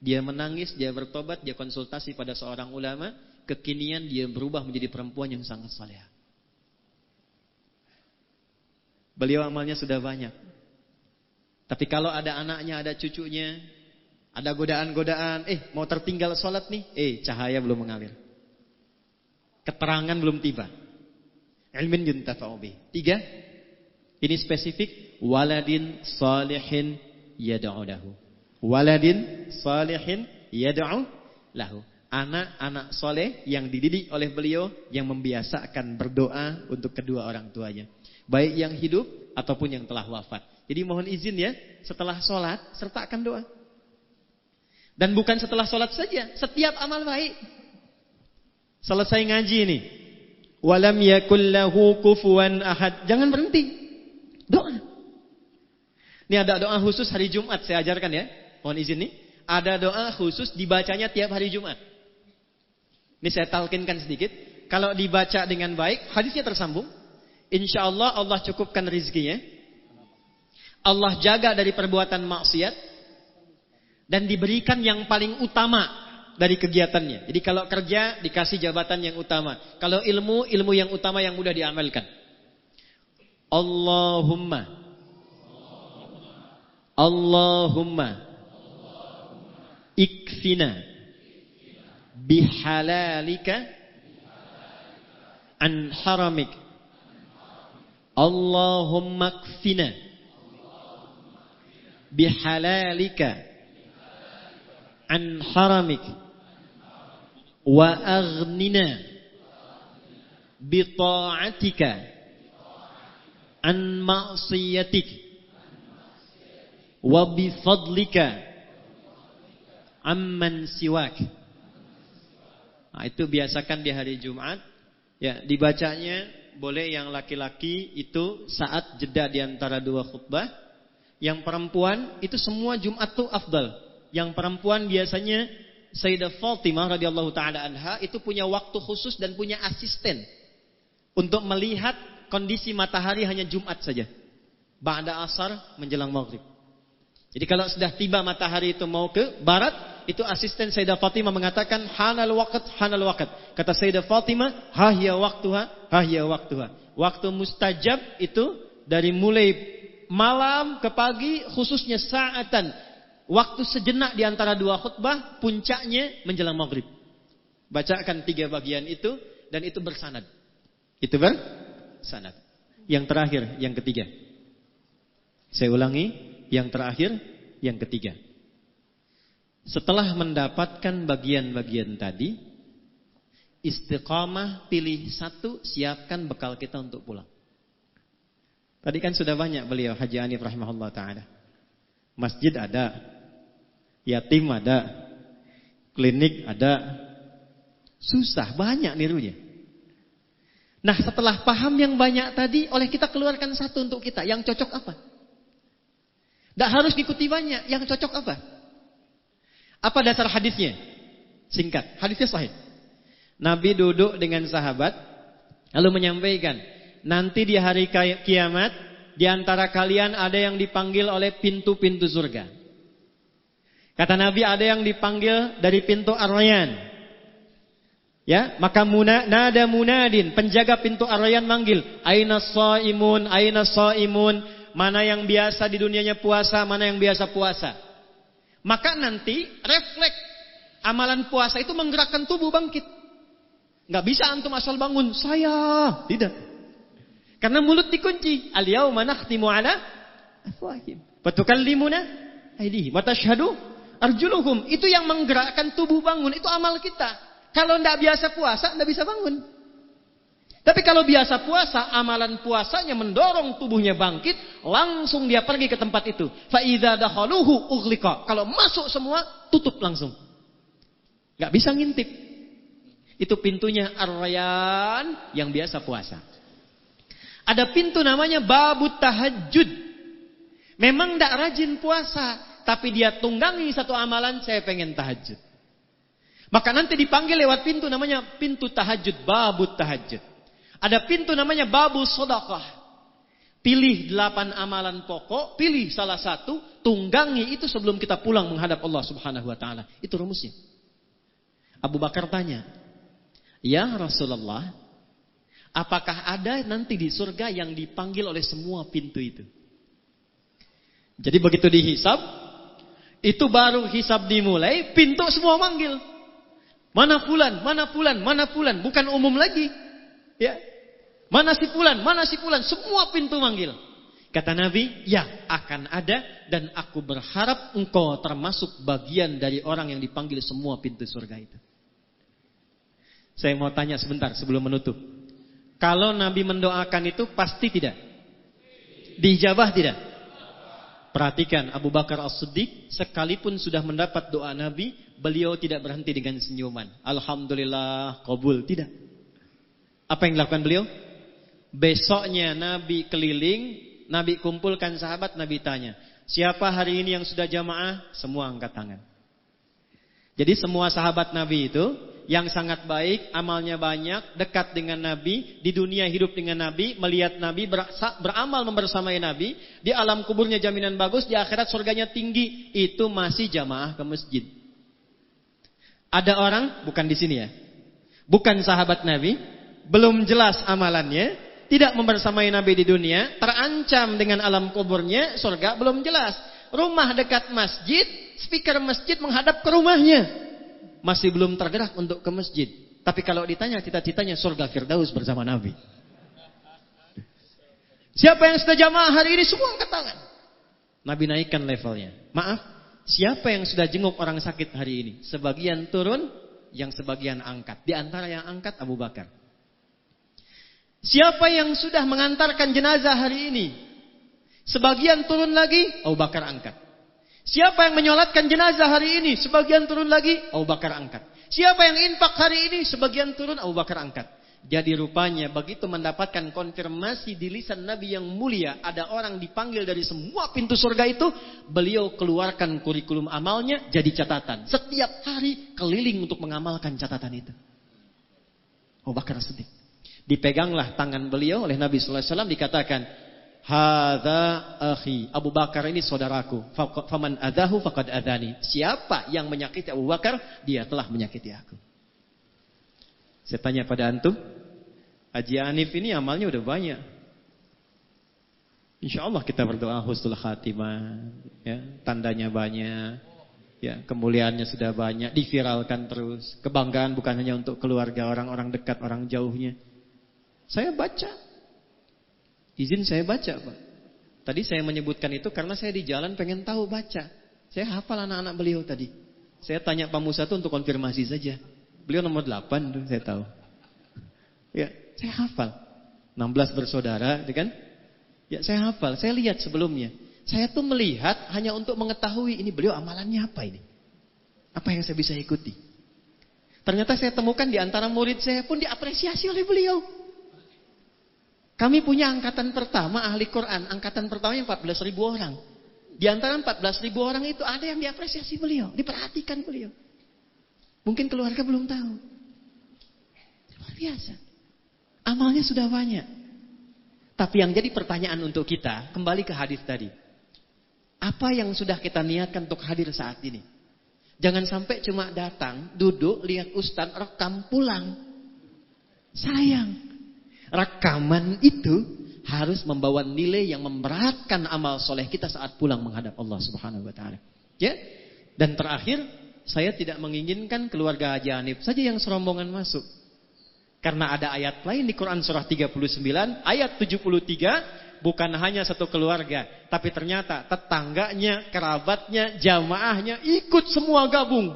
dia menangis, dia bertobat, dia konsultasi pada seorang ulama. Kekinian dia berubah menjadi perempuan yang sangat saleh. Beliau amalnya sudah banyak. Tapi kalau ada anaknya, ada cucunya, ada godaan-godaan, mau tertinggal sholat nih, cahaya belum mengalir. Keterangan belum tiba. Ilmin yuntafa'u bih. 3, ini spesifik, waladin salihin yad'u lahu. Waladin salihin yad'u lahu. Anak-anak soleh yang dididik oleh beliau, yang membiasakan berdoa untuk kedua orang tuanya, baik yang hidup ataupun yang telah wafat. Jadi mohon izin ya, setelah sholat sertakan doa. Dan bukan setelah sholat saja, setiap amal baik. Selesai ngaji ini, walam yakul lahu kufuwan ahad, jangan berhenti, doa. Ini ada doa khusus hari Jumat saya ajarkan ya, mohon izin nih. Ada doa khusus dibacanya tiap hari Jumat. Ini saya talkinkan sedikit. Kalau dibaca dengan baik, hadisnya tersambung. Insya Allah Allah cukupkan rizkinya. Allah jaga dari perbuatan maksiat. Dan diberikan yang paling utama dari kegiatannya. Jadi kalau kerja dikasih jabatan yang utama. Kalau ilmu, ilmu yang utama yang mudah diamalkan. Allahumma ikfina bihalalika an haramik. Allahumma ikfina bihalalika an haramik wa aghnina bita'atika an ma'siyatik wa bifadlika amman siwak. Nah, itu biasakan di hari Jumat. Ya, dibacanya boleh yang laki-laki itu saat jeda di antara dua khutbah. Yang perempuan itu semua Jumat tuh afdal. Yang perempuan biasanya Sayyidah Fatimah radhiyallahu taala anha itu punya waktu khusus dan punya asisten untuk melihat kondisi matahari hanya Jumat saja. Ba'da asar menjelang maghrib. Jadi kalau sudah tiba matahari itu mau ke barat, itu asisten Sayyidah Fatimah mengatakan hanal waqt. Kata Sayyidah Fatimah, hahya waktuha. Waktu mustajab itu dari mulai malam ke pagi, khususnya saatan. Waktu sejenak di antara dua khutbah, puncaknya menjelang maghrib. Bacakan 3 bagian itu dan itu bersanad. Itu bersanad. Yang terakhir, yang ketiga. Saya ulangi. Yang terakhir, yang ketiga. Setelah mendapatkan bagian-bagian tadi, istiqamah, pilih satu, siapkan bekal kita untuk pulang. Tadi kan sudah banyak beliau, Haji Hanif rahimahullah ta'ala. Masjid ada, yatim ada, klinik ada. Susah, banyak nirunya. Nah setelah paham yang banyak tadi, oleh kita keluarkan satu untuk kita. Yang cocok apa? Tidak harus diikuti banyak. Yang cocok apa? Apa dasar hadisnya? Singkat, hadisnya sahih. Nabi duduk dengan sahabat lalu menyampaikan, nanti di hari kiamat di antara kalian ada yang dipanggil oleh pintu-pintu surga. Kata Nabi, ada yang dipanggil dari pintu Ar-Rayyan. Ya, maka nada munadin, penjaga pintu Ar-Rayyan manggil, aina shaimun, aina shaimun, mana yang biasa di dunianya puasa, mana yang biasa puasa. Maka nanti refleks amalan puasa itu menggerakkan tubuh bangkit. Enggak bisa antum asal bangun, saya tidak. Karena mulut dikunci. Al-yauma nakhtimu ala afwahihim wa tukallimuna aydihim wa tashhadu arjuluhum. Itu yang menggerakkan tubuh bangun, itu amal kita. Kalau tidak biasa puasa, tidak bisa bangun. Tapi kalau biasa puasa, amalan puasanya mendorong tubuhnya bangkit, langsung dia pergi ke tempat itu. Fa idza dakhaluhu ughliqa. Kalau masuk semua, tutup langsung. Enggak bisa ngintip. Itu pintunya Ar-Rayyan yang biasa puasa. Ada pintu namanya babut tahajud. Memang tidak rajin puasa, tapi dia tunggangi satu amalan, saya pengen tahajud. Maka nanti dipanggil lewat pintu namanya pintu tahajud, babut tahajud. Ada pintu namanya babu sedekah. Pilih 8 amalan pokok, pilih salah satu, tunggangi itu sebelum kita pulang menghadap Allah Subhanahu wa taala. Itu rumusnya. Abu Bakar tanya, "Ya Rasulullah, apakah ada nanti di surga yang dipanggil oleh semua pintu itu?" Jadi begitu dihisab, itu baru hisab dimulai, pintu semua manggil. Mana fulan, mana fulan, mana fulan, bukan umum lagi. Ya. Mana si fulan, mana si fulan, semua pintu manggil. Kata Nabi, ya akan ada dan aku berharap engkau termasuk bagian dari orang yang dipanggil semua pintu surga itu. Saya mau tanya sebentar sebelum menutup. Kalau Nabi mendoakan itu pasti tidak? Dijabah tidak? Perhatikan Abu Bakar As-Siddiq sekalipun sudah mendapat doa Nabi, beliau tidak berhenti dengan senyuman. Alhamdulillah, qabul. Tidak. Apa yang dilakukan beliau? Besoknya Nabi keliling, Nabi kumpulkan sahabat, Nabi tanya, siapa hari ini yang sudah jamaah? Semua angkat tangan. Jadi semua sahabat Nabi itu yang sangat baik, amalnya banyak, dekat dengan Nabi, di dunia hidup dengan Nabi, melihat Nabi, beramal membersamai Nabi, di alam kuburnya jaminan bagus, di akhirat surganya tinggi, itu masih jamaah ke masjid. Ada orang, bukan di sini ya, bukan sahabat Nabi, belum jelas amalannya, tidak membersamai Nabi di dunia, terancam dengan alam kuburnya, surga belum jelas. Rumah dekat masjid, speaker masjid menghadap ke rumahnya, masih belum tergerak untuk ke masjid. Tapi kalau ditanya cita-citanya surga Firdaus bersama Nabi. Siapa yang sudah jamaah hari ini? Semua angkat tangan. Nabi naikkan levelnya. Maaf, siapa yang sudah jenguk orang sakit hari ini? Sebagian turun, yang sebagian angkat. Di antara yang angkat Abu Bakar. Siapa yang sudah mengantarkan jenazah hari ini? Sebagian turun lagi, Abu Bakar angkat. Siapa yang menyolatkan jenazah hari ini? Sebagian turun lagi, Abu Bakar angkat. Siapa yang infak hari ini? Sebagian turun, Abu Bakar angkat. Jadi rupanya begitu mendapatkan konfirmasi di lisan Nabi yang mulia, ada orang dipanggil dari semua pintu surga itu, beliau keluarkan kurikulum amalnya jadi catatan. Setiap hari keliling untuk mengamalkan catatan itu. Abu Bakar Siddiq. Dipeganglah tangan beliau oleh Nabi sallallahu alaihi wasallam, dikatakan, "Hadza akhi." Abu Bakar ini saudaraku. Faman adahu faqad adani. Siapa yang menyakiti Abu Bakar, dia telah menyakiti aku. Saya tanya pada antum, Haji Hanif ini amalnya udah banyak. Insyaallah kita berdoa husnul khatimah, ya, tandanya banyak. Ya, kemuliaannya sudah banyak, diviralkan terus. Kebanggaan bukan hanya untuk keluarga, orang-orang dekat, orang jauhnya. Saya baca. Izin saya baca, Pak. Tadi saya menyebutkan itu karena saya di jalan pengen tahu baca. Saya hafal anak-anak beliau tadi. Saya tanya Pak Musa itu untuk konfirmasi saja. Beliau nomor 8 tuh, saya tahu. Ya, saya hafal. 16 bersaudara, kan? Ya, saya hafal. Saya lihat sebelumnya. Saya tuh melihat hanya untuk mengetahui ini beliau amalannya apa ini. Apa yang saya bisa ikuti. Ternyata saya temukan di antara murid saya pun diapresiasi oleh beliau. Kami punya angkatan pertama ahli Quran, angkatan pertamanya 14.000 orang. Di antara 14.000 orang itu ada yang diapresiasi beliau, diperhatikan beliau. Mungkin keluarga belum tahu. Luar biasa. Amalnya sudah banyak. Tapi yang jadi pertanyaan untuk kita, kembali ke hadis tadi. Apa yang sudah kita niatkan untuk hadir saat ini? Jangan sampai cuma datang, duduk, lihat ustaz, rekam, pulang. Sayang. Rekaman itu harus membawa nilai yang memberatkan amal soleh kita saat pulang menghadap Allah Subhanahu Wa Taala. Ya. Dan terakhir, saya tidak menginginkan keluarga Haji Hanif saja yang serombongan masuk. Karena ada ayat lain di Quran surah 39, ayat 73, bukan hanya satu keluarga, tapi ternyata tetangganya, kerabatnya, jamaahnya ikut semua gabung.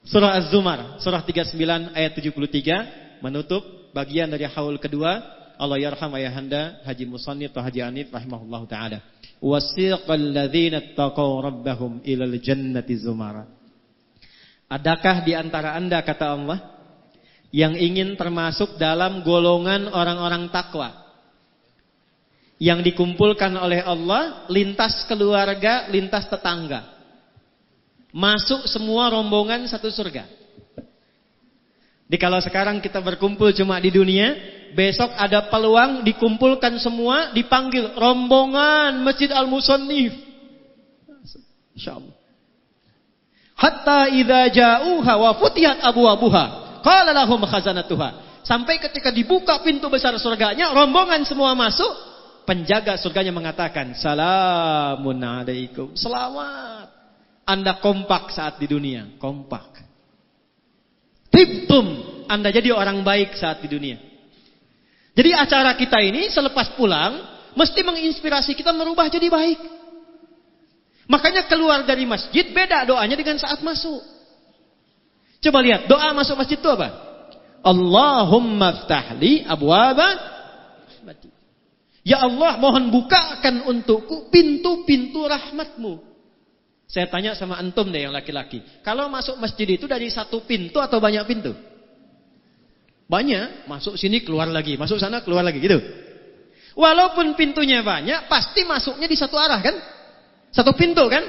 Surah Az-Zumar, surah 39 ayat 73, menutup bagian dari haul kedua. Allah yarham ayahanda Haji Musannif atau Haji Hanif rahimahullahu taala. Wasiqal ladzina taqaw rabbahum ilal jannati zumara. Adakah di antara Anda, kata Allah, yang ingin termasuk dalam golongan orang-orang takwa yang dikumpulkan oleh Allah lintas keluarga, lintas tetangga, masuk semua rombongan satu surga? Jadi kalau sekarang kita berkumpul cuma di dunia, besok ada peluang dikumpulkan semua, dipanggil rombongan Masjid Al-Musannif. Insyaallah. Hatta idza ja'uha wa futihat abwabuha qala lahum khazanatuha. Sampai ketika dibuka pintu besar surganya, rombongan semua masuk, penjaga surganya mengatakan, "Salamun alaikum." Selamat. Anda kompak saat di dunia, kompak. Tibtum, Anda jadi orang baik saat di dunia. Jadi acara kita ini selepas pulang mesti menginspirasi kita merubah jadi baik. Makanya keluar dari masjid beda doanya dengan saat masuk. Coba lihat, doa masuk masjid itu apa? Allahumma ftahli abwaba rahmati. Ya Allah, mohon bukakan untukku pintu-pintu rahmatmu. Saya tanya sama antum deh yang laki-laki. Kalau masuk masjid itu dari satu pintu atau banyak pintu? Banyak. Masuk sini keluar lagi. Masuk sana keluar lagi gitu. Walaupun pintunya banyak, pasti masuknya di satu arah kan? Satu pintu kan?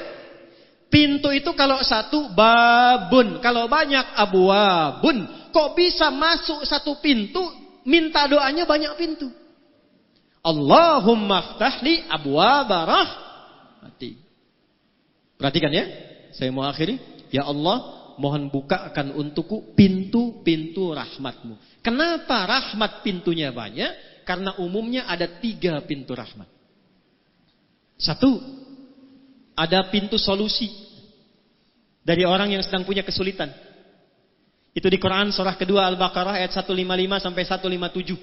Pintu itu kalau satu babun. Kalau banyak abwabun. Kok bisa masuk satu pintu, minta doanya banyak pintu? Allahumma ftahli abwaba rahmati. Perhatikan ya, saya mau akhiri. Ya Allah, mohon bukakan untukku pintu-pintu rahmatmu. Kenapa rahmat pintunya banyak? Karena umumnya ada 3 pintu rahmat. 1, ada pintu solusi dari orang yang sedang punya kesulitan. Itu di Quran surah kedua Al-Baqarah ayat 155 sampai 157.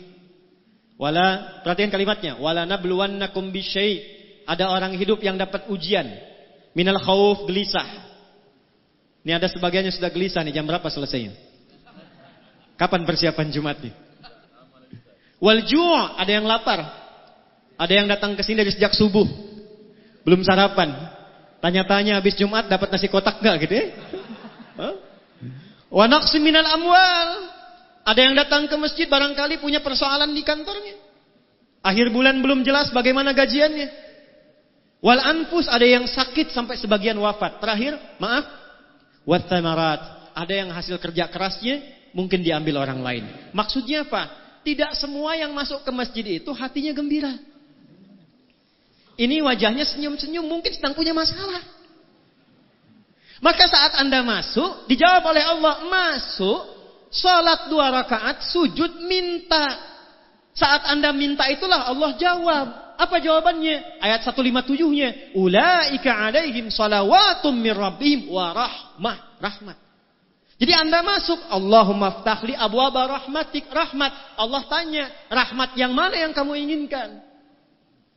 Perhatikan kalimatnya. Wala nabluwannakum bisyai'. Ada orang hidup yang dapat ujian. Minal khauf, gelisah. Ini ada sebagiannya sudah gelisah nih. Jam berapa selesainya? Kapan persiapan Jumat nih? Wal ju', ada yang lapar. Ada yang datang ke sini dari sejak subuh. Belum sarapan. Tanya-tanya habis Jumat dapat nasi kotak enggak gitu ya? Wa naqsim minal amwal. Ada yang datang ke masjid barangkali punya persoalan di kantornya. Akhir bulan belum jelas bagaimana gajiannya. Wal anfus, ada yang sakit sampai sebagian wafat. Terakhir, maaf, wat thamarat, ada yang hasil kerja kerasnya mungkin diambil orang lain. Maksudnya apa? Tidak semua yang masuk ke masjid itu hatinya gembira. Ini wajahnya senyum-senyum, mungkin sedang punya masalah. Maka saat Anda masuk, dijawab oleh Allah, masuk, sholat 2 rakaat, sujud, minta. Saat Anda minta itulah Allah jawab. Apa jawabannya? Ayat 157-nya. Ulaika alaihim salawatum mir rabbihim wa rahmat. Jadi Anda masuk, Allahumma ftahli abwaba rahmatik, rahmat. Allah tanya, rahmat yang mana yang kamu inginkan?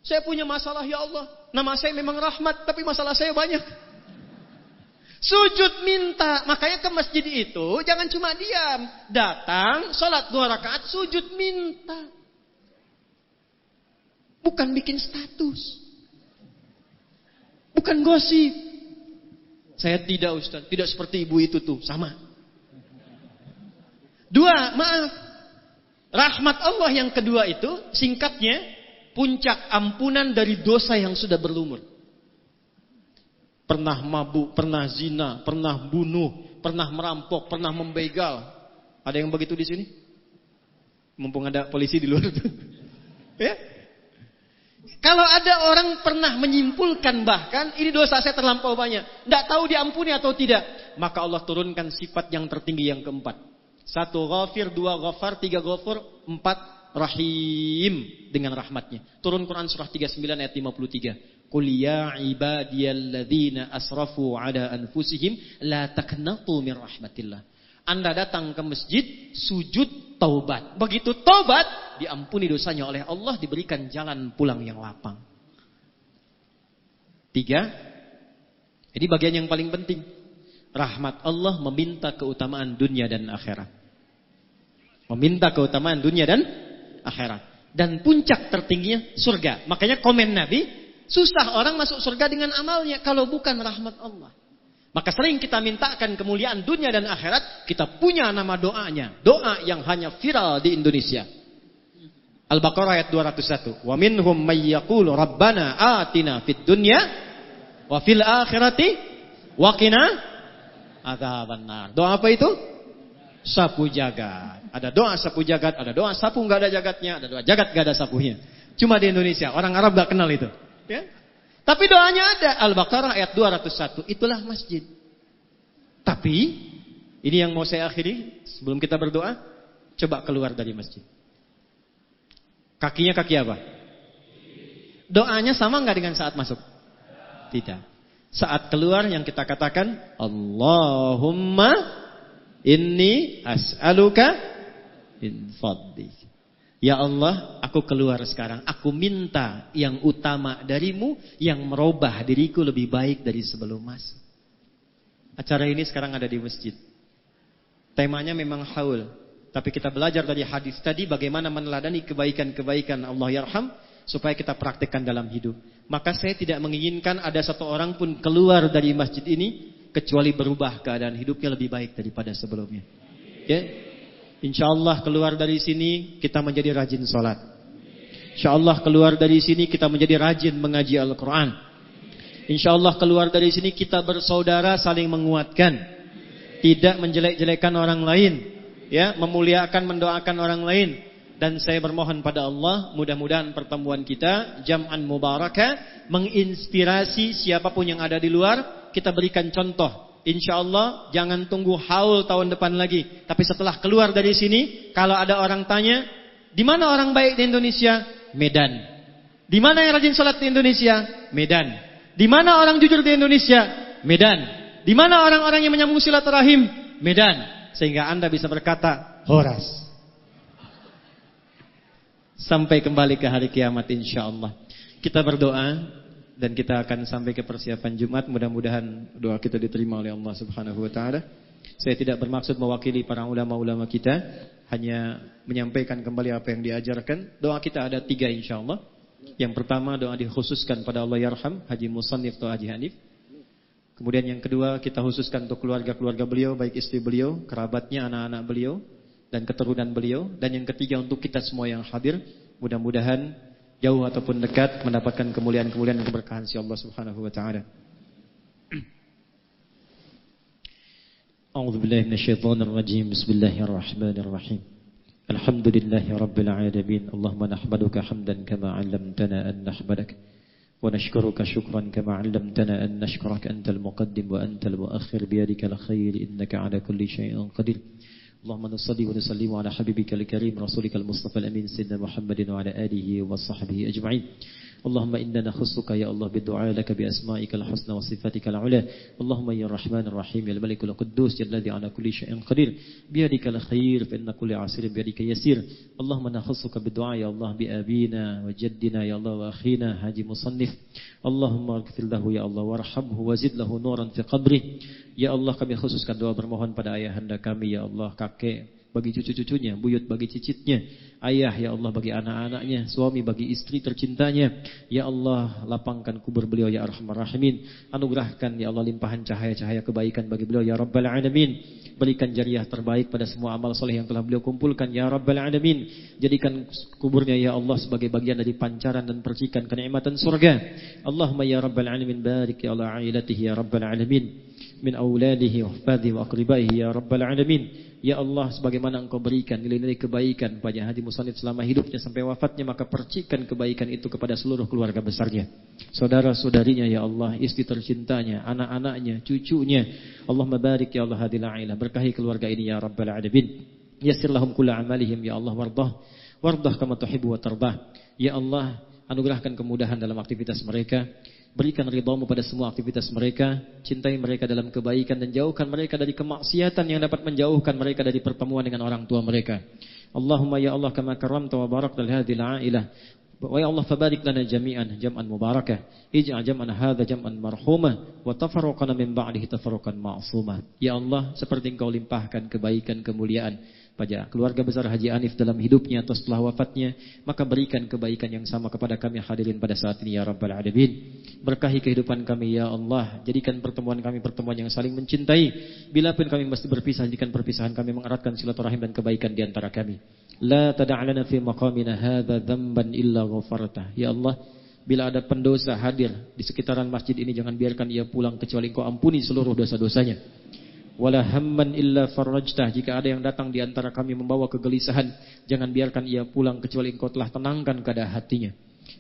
Saya punya masalah ya Allah. Nama saya memang rahmat, tapi masalah saya banyak. Sujud minta. Makanya ke masjid itu jangan cuma diam. Datang, sholat 2 rakaat, sujud minta. Bukan bikin status. Bukan gosip. Saya tidak Ustaz. Tidak seperti ibu itu tuh. Sama. 2, maaf. Rahmat Allah yang kedua itu, singkatnya, puncak ampunan dari dosa yang sudah berlumur. pernah mabuk, pernah zina, pernah bunuh, pernah merampok, pernah membegal. Ada yang begitu di sini? Mumpung ada polisi di luar itu. Ya? Kalau ada orang pernah menyimpulkan bahkan ini dosa saya terlampau banyak, tidak tahu diampuni atau tidak, maka Allah turunkan sifat yang tertinggi yang keempat. 1 ghafir, 2 ghafar, 3 ghafur, 4 rahim dengan rahmatnya. Turun Quran surah 39 ayat 53. Qul ya ibadiyalladzina asrafu ala anfusihim la taqnatu min rahmatillah. Anda datang ke masjid, sujud, taubat. Begitu taubat, diampuni dosanya oleh Allah, diberikan jalan pulang yang lapang. 3. Jadi bagian yang paling penting. Rahmat Allah meminta keutamaan dunia dan akhirat. Meminta keutamaan dunia dan akhirat. Dan puncak tertingginya surga. Makanya komen Nabi, susah orang masuk surga dengan amalnya kalau bukan rahmat Allah. Maka sering kita mintakan kemuliaan dunia dan akhirat, kita punya nama doanya. Doa yang hanya viral di Indonesia. Al-Baqarah ayat 201. Wa minhum may yaqulu rabbana atina fid dunya wa fil akhirati wa qina adzabannar. Doa apa itu? Sapu jagat. Ada doa sapu jagat, ada doa sapu enggak ada jagatnya, ada doa jagat enggak ada sapunya. Cuma di Indonesia, orang Arab enggak kenal itu. Ya? Tapi doanya ada. Al-Baqarah ayat 201. Itulah masjid. Tapi ini yang mau saya akhiri sebelum kita berdoa. Coba keluar dari masjid. Kakinya kaki apa? Doanya sama enggak dengan saat masuk? Tidak. Saat keluar yang kita katakan Allahumma inni as'aluka min fadlik. Ya Allah, aku keluar sekarang. Aku minta yang utama darimu, yang merubah diriku lebih baik dari sebelum masuk. Acara ini sekarang ada di masjid. Temanya memang haul. Tapi kita belajar dari hadis tadi bagaimana meneladani kebaikan-kebaikan Allah yarham supaya kita praktikkan dalam hidup. Maka saya tidak menginginkan ada satu orang pun keluar dari masjid ini kecuali berubah keadaan hidupnya lebih baik daripada sebelumnya. Ya. InsyaAllah keluar dari sini kita menjadi rajin sholat. InsyaAllah keluar dari sini kita menjadi rajin mengaji Al-Quran. InsyaAllah keluar dari sini kita bersaudara saling menguatkan. Tidak menjelek-jelekan orang lain. Ya, memuliakan, mendoakan orang lain. Dan saya bermohon pada Allah, mudah-mudahan pertemuan kita jam'an mubarakah, menginspirasi siapapun yang ada di luar, kita berikan contoh. InsyaAllah jangan tunggu haul tahun depan lagi. Tapi setelah keluar dari sini, kalau ada orang tanya, di mana orang baik di Indonesia? Medan. Di mana yang rajin salat di Indonesia? Medan. Di mana orang jujur di Indonesia? Medan. Di mana orang-orang yang menyambung silaturahim? Medan. Sehingga Anda bisa berkata, Horas. Sampai kembali ke hari kiamat insyaAllah. Kita berdoa. Dan kita akan sampai ke persiapan Jumat. Mudah-mudahan doa kita diterima oleh Allah Subhanahu wa ta'ala. Saya tidak bermaksud mewakili para ulama-ulama kita, hanya menyampaikan kembali apa yang diajarkan. Doa kita ada 3 insyaAllah. Yang pertama doa dikhususkan pada Allah yarham Haji Musannif atau Haji Hanif. Kemudian yang kedua kita khususkan untuk keluarga-keluarga beliau, baik istri beliau, kerabatnya, anak-anak beliau, dan keturunan beliau. Dan yang ketiga untuk kita semua yang hadir, mudah-mudahan jauh ataupun dekat mendapatkan kemuliaan-kemuliaan dan keberkahan si Allah Subhanahu wa taala. A'udzu billahi minasyaitonir rajim. Bismillahirrahmanirrahim. Alhamdulillahi rabbil alamin. Allahumma nahmaduka hamdan kama 'allamtana an nahmadak wa nashkuruka shukran kama 'allamtana an nashkuraka antal muqaddim wa antal muakhir bi yadikal khair innaka 'ala kulli syai'in qadir. اللهم نصلي ونسلم على حبيبك الكريم رسولك المصطفى الأمين سيدنا محمد وعلى آله وصحبه أجمعين. اللهم إنا نخصك يا الله بالدعاء لك بأسمائك الحسنى وصفاتك العلى. اللهم يا الرحمن الرحيم يا الملك القدوس يا الذي على كل شيء قدير بيدك الخير فإن كل عسير بيدك يسير. اللهم نخصك بالدعاء يا الله بأبينا وجدنا يا الله وأخينا حاجي مصنف. اللهم اغفر له ya Allah warhamhu wazid lahu nuran fi qabri. Ya Allah kami khususkan doa bermohon pada ayahanda kami ya Allah, kakek, bagi cucu-cucunya, buyut bagi cicitnya, ayah ya Allah bagi anak-anaknya, suami bagi istri tercintanya. Ya Allah, lapangkan kubur beliau ya Arhamar Rahimin. Anugerahkan ya Allah limpahan cahaya-cahaya kebaikan bagi beliau ya Rabbal Alamin. Berikan jariah terbaik pada semua amal soleh yang telah beliau kumpulkan ya Rabbal Alamin. Jadikan kuburnya ya Allah sebagai bagian dari pancaran dan percikan kenikmatan surga. Allahumma ya Rabbal Alamin, barik ya Allah ailatihi ya Rabbal Alamin, min auladihi wa ahfadihi wa aqribaihi ya Rabbal Alamin. Ya Allah, sebagaimana Engkau berikan nilai-nilai kebaikan pada Haji Musannif selama hidupnya sampai wafatnya, maka percikan kebaikan itu kepada seluruh keluarga besarnya, saudara-saudarinya ya Allah, istri tercintanya, anak-anaknya, cucunya. Allahumma barik ya Allah hadil ailah, berkahi keluarga ini ya Rabbal Alamin. Yassir lahum kulla amalihim ya Allah, wardah kama tuhibbu wa tardah. Ya Allah, anugerahkan kemudahan dalam aktivitas mereka. Berikan ridhamu pada semua aktivitas mereka. Cintai mereka dalam kebaikan dan jauhkan mereka dari kemaksiatan yang dapat menjauhkan mereka dari pertemuan dengan orang tua mereka. Allahumma ya Allah kama karamta wa barakta li hadhil ailah. Wa ya Allah fabarik lana jami'an jam'an mubarakah. Ij'al jam'an hadza jam'an marhumah wa tafarraqana min ba'dihi tafarruqan ma'sumah. Ya Allah, seperti Engkau limpahkan kebaikan kemuliaan pada keluarga besar Haji Anif dalam hidupnya atau setelah wafatnya, maka berikan kebaikan yang sama kepada kami hadirin pada saat ini ya Rabbal Alamin. Berkahi kehidupan kami ya Allah, jadikan pertemuan kami pertemuan yang saling mencintai. Bila pun kami mesti berpisah, jadikan perpisahan kami mengeratkan silaturahim dan kebaikan di antara kami. La tada'lana fi maqamina hadza dzamban illa ghafartah. Ya Allah, bila ada pendosa hadir di sekitaran masjid ini, jangan biarkan ia pulang kecuali Engkau ampuni seluruh dosa-dosanya. Wala hamman illa farajtah. Jika ada yang datang di antara kami membawa kegelisahan, jangan biarkan ia pulang kecuali Engkau telah tenangkan keadaan hatinya.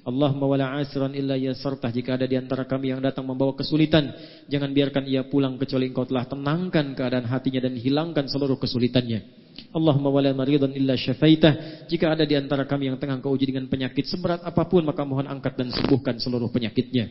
Allahumma wala asran illa yasartah. Jika ada di antara kami yang datang membawa kesulitan, jangan biarkan ia pulang kecuali Engkau telah tenangkan keadaan hatinya dan hilangkan seluruh kesulitannya. Allahumma wala maridan illa syafaitah. Jika ada di antara kami yang tengah Engkau uji dengan penyakit seberat apapun, maka mohon angkat dan sembuhkan seluruh penyakitnya.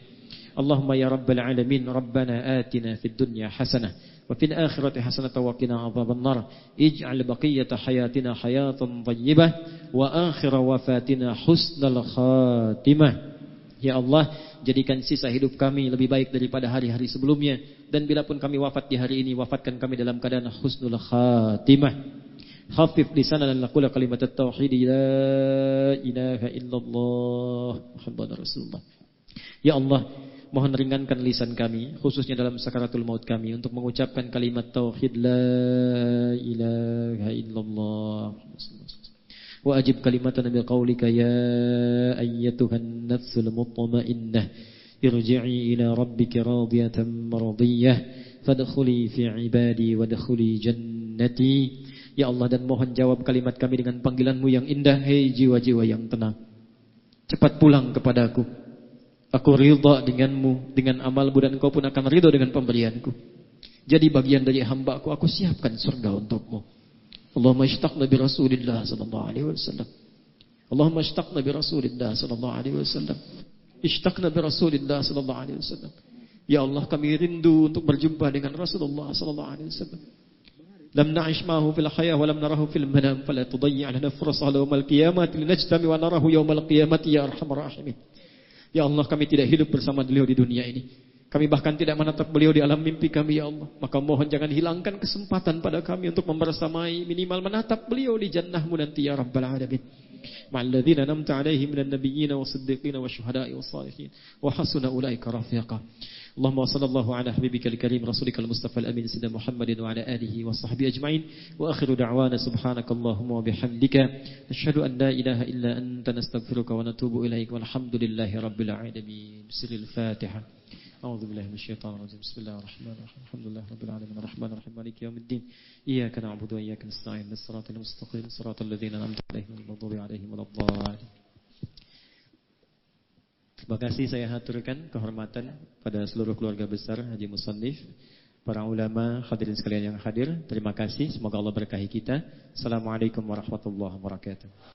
Allahumma ya Rabbal Alamin, Rabbana atina fid dunya hasanah wa fil akhirati hasanah wa qina adzabannar. Ij'al baqiyata hayatina hayatan thayyibah wa akhir wafatina husnal khatimah. Ya Allah, jadikan sisa hidup kami lebih baik daripada hari-hari sebelumnya, dan bila pun kami wafat di hari ini, wafatkan kami dalam keadaan husnul khatimah. Khafif lisanana naqula kalimat at-tauhid la ilaha illallah Muhammadur Rasulullah. Ya Allah, mohon ringankan lisan kami, khususnya dalam sakaratul maut kami, untuk mengucapkan kalimat tauhid la ilaha illallah. Wa ajib kalimatana bil qaulika ya ayyatuhan nafsul mutmainnah irji'i ila rabbika radiyatan mardiyah fadkhuli fi ibadi wadkhuli jannati. Ya Allah, dan mohon jawab kalimat kami dengan panggilan-Mu yang indah. Hei jiwa-jiwa yang tenang, cepat pulang kepadaku. Aku ridha denganmu, dengan amalmu, dan Engkau pun akan ridha dengan pemberianku. Jadi bagian dari hambaku, aku siapkan surga untukmu. Allahumma ishtaqna bi Rasulillah sallallahu alaihi wasallam. Allahumma ishtaqna bi Rasulillah sallallahu alaihi wasallam. Ishtaqna bi Rasulillah sallallahu alaihi wasallam. Ya Allah, kami rindu untuk berjumpa dengan Rasulullah sallallahu alaihi wasallam. Lam na'ish ma'ahu fil hayah wa lam narahu fil manam, fala tudayyi' lana fursah yawmal qiyamati linajtami wa narahu yawmal qiyamati ya arhamar rahimin. Ya Allah, kami tidak hidup bersama beliau di dunia ini. Kami bahkan tidak menatap beliau di alam mimpi kami, ya Allah. Maka mohon jangan hilangkan kesempatan pada kami untuk membersamai, minimal menatap beliau di jannah-Mu nanti ya Rabbal Alamin. Ma'alladzina namta alaihim minan nabiyyin was-siddiqin wasyuhada'i was-salihin wa hasuna ulaika rafiqa. Allahumma sallallahu ala habibikal karim rasulika al-mustafa al-amin sayyidina Muhammadin wa ala alihi wa sahbihi ajma'in. Wa akhiru da'wana subhanakallahumma wa bihamdika nashhadu an la ilaha illa anta nastaghfiruka wa natubu ilaik walhamdulillahi rabbil alamin. Sirril Fatiha. A'udzu billahi minasyaitonir rajim. Bismillahirrahmanirrahim. Alhamdulillahi rabbil alamin arrahmanir rahim maliki yaumiddin. Iyyaka na'budu wa iyyaka nasta'in. Shiratal mustaqim shiratal ladzina an'amta 'alaihim ghairil maghdubi 'alaihim waladdallin. Terima kasih saya haturkan kehormatan pada seluruh keluarga besar Haji Musannif, para ulama, hadirin sekalian yang hadir. Terima kasih, semoga Allah berkahi kita. Assalamualaikum warahmatullahi wabarakatuh.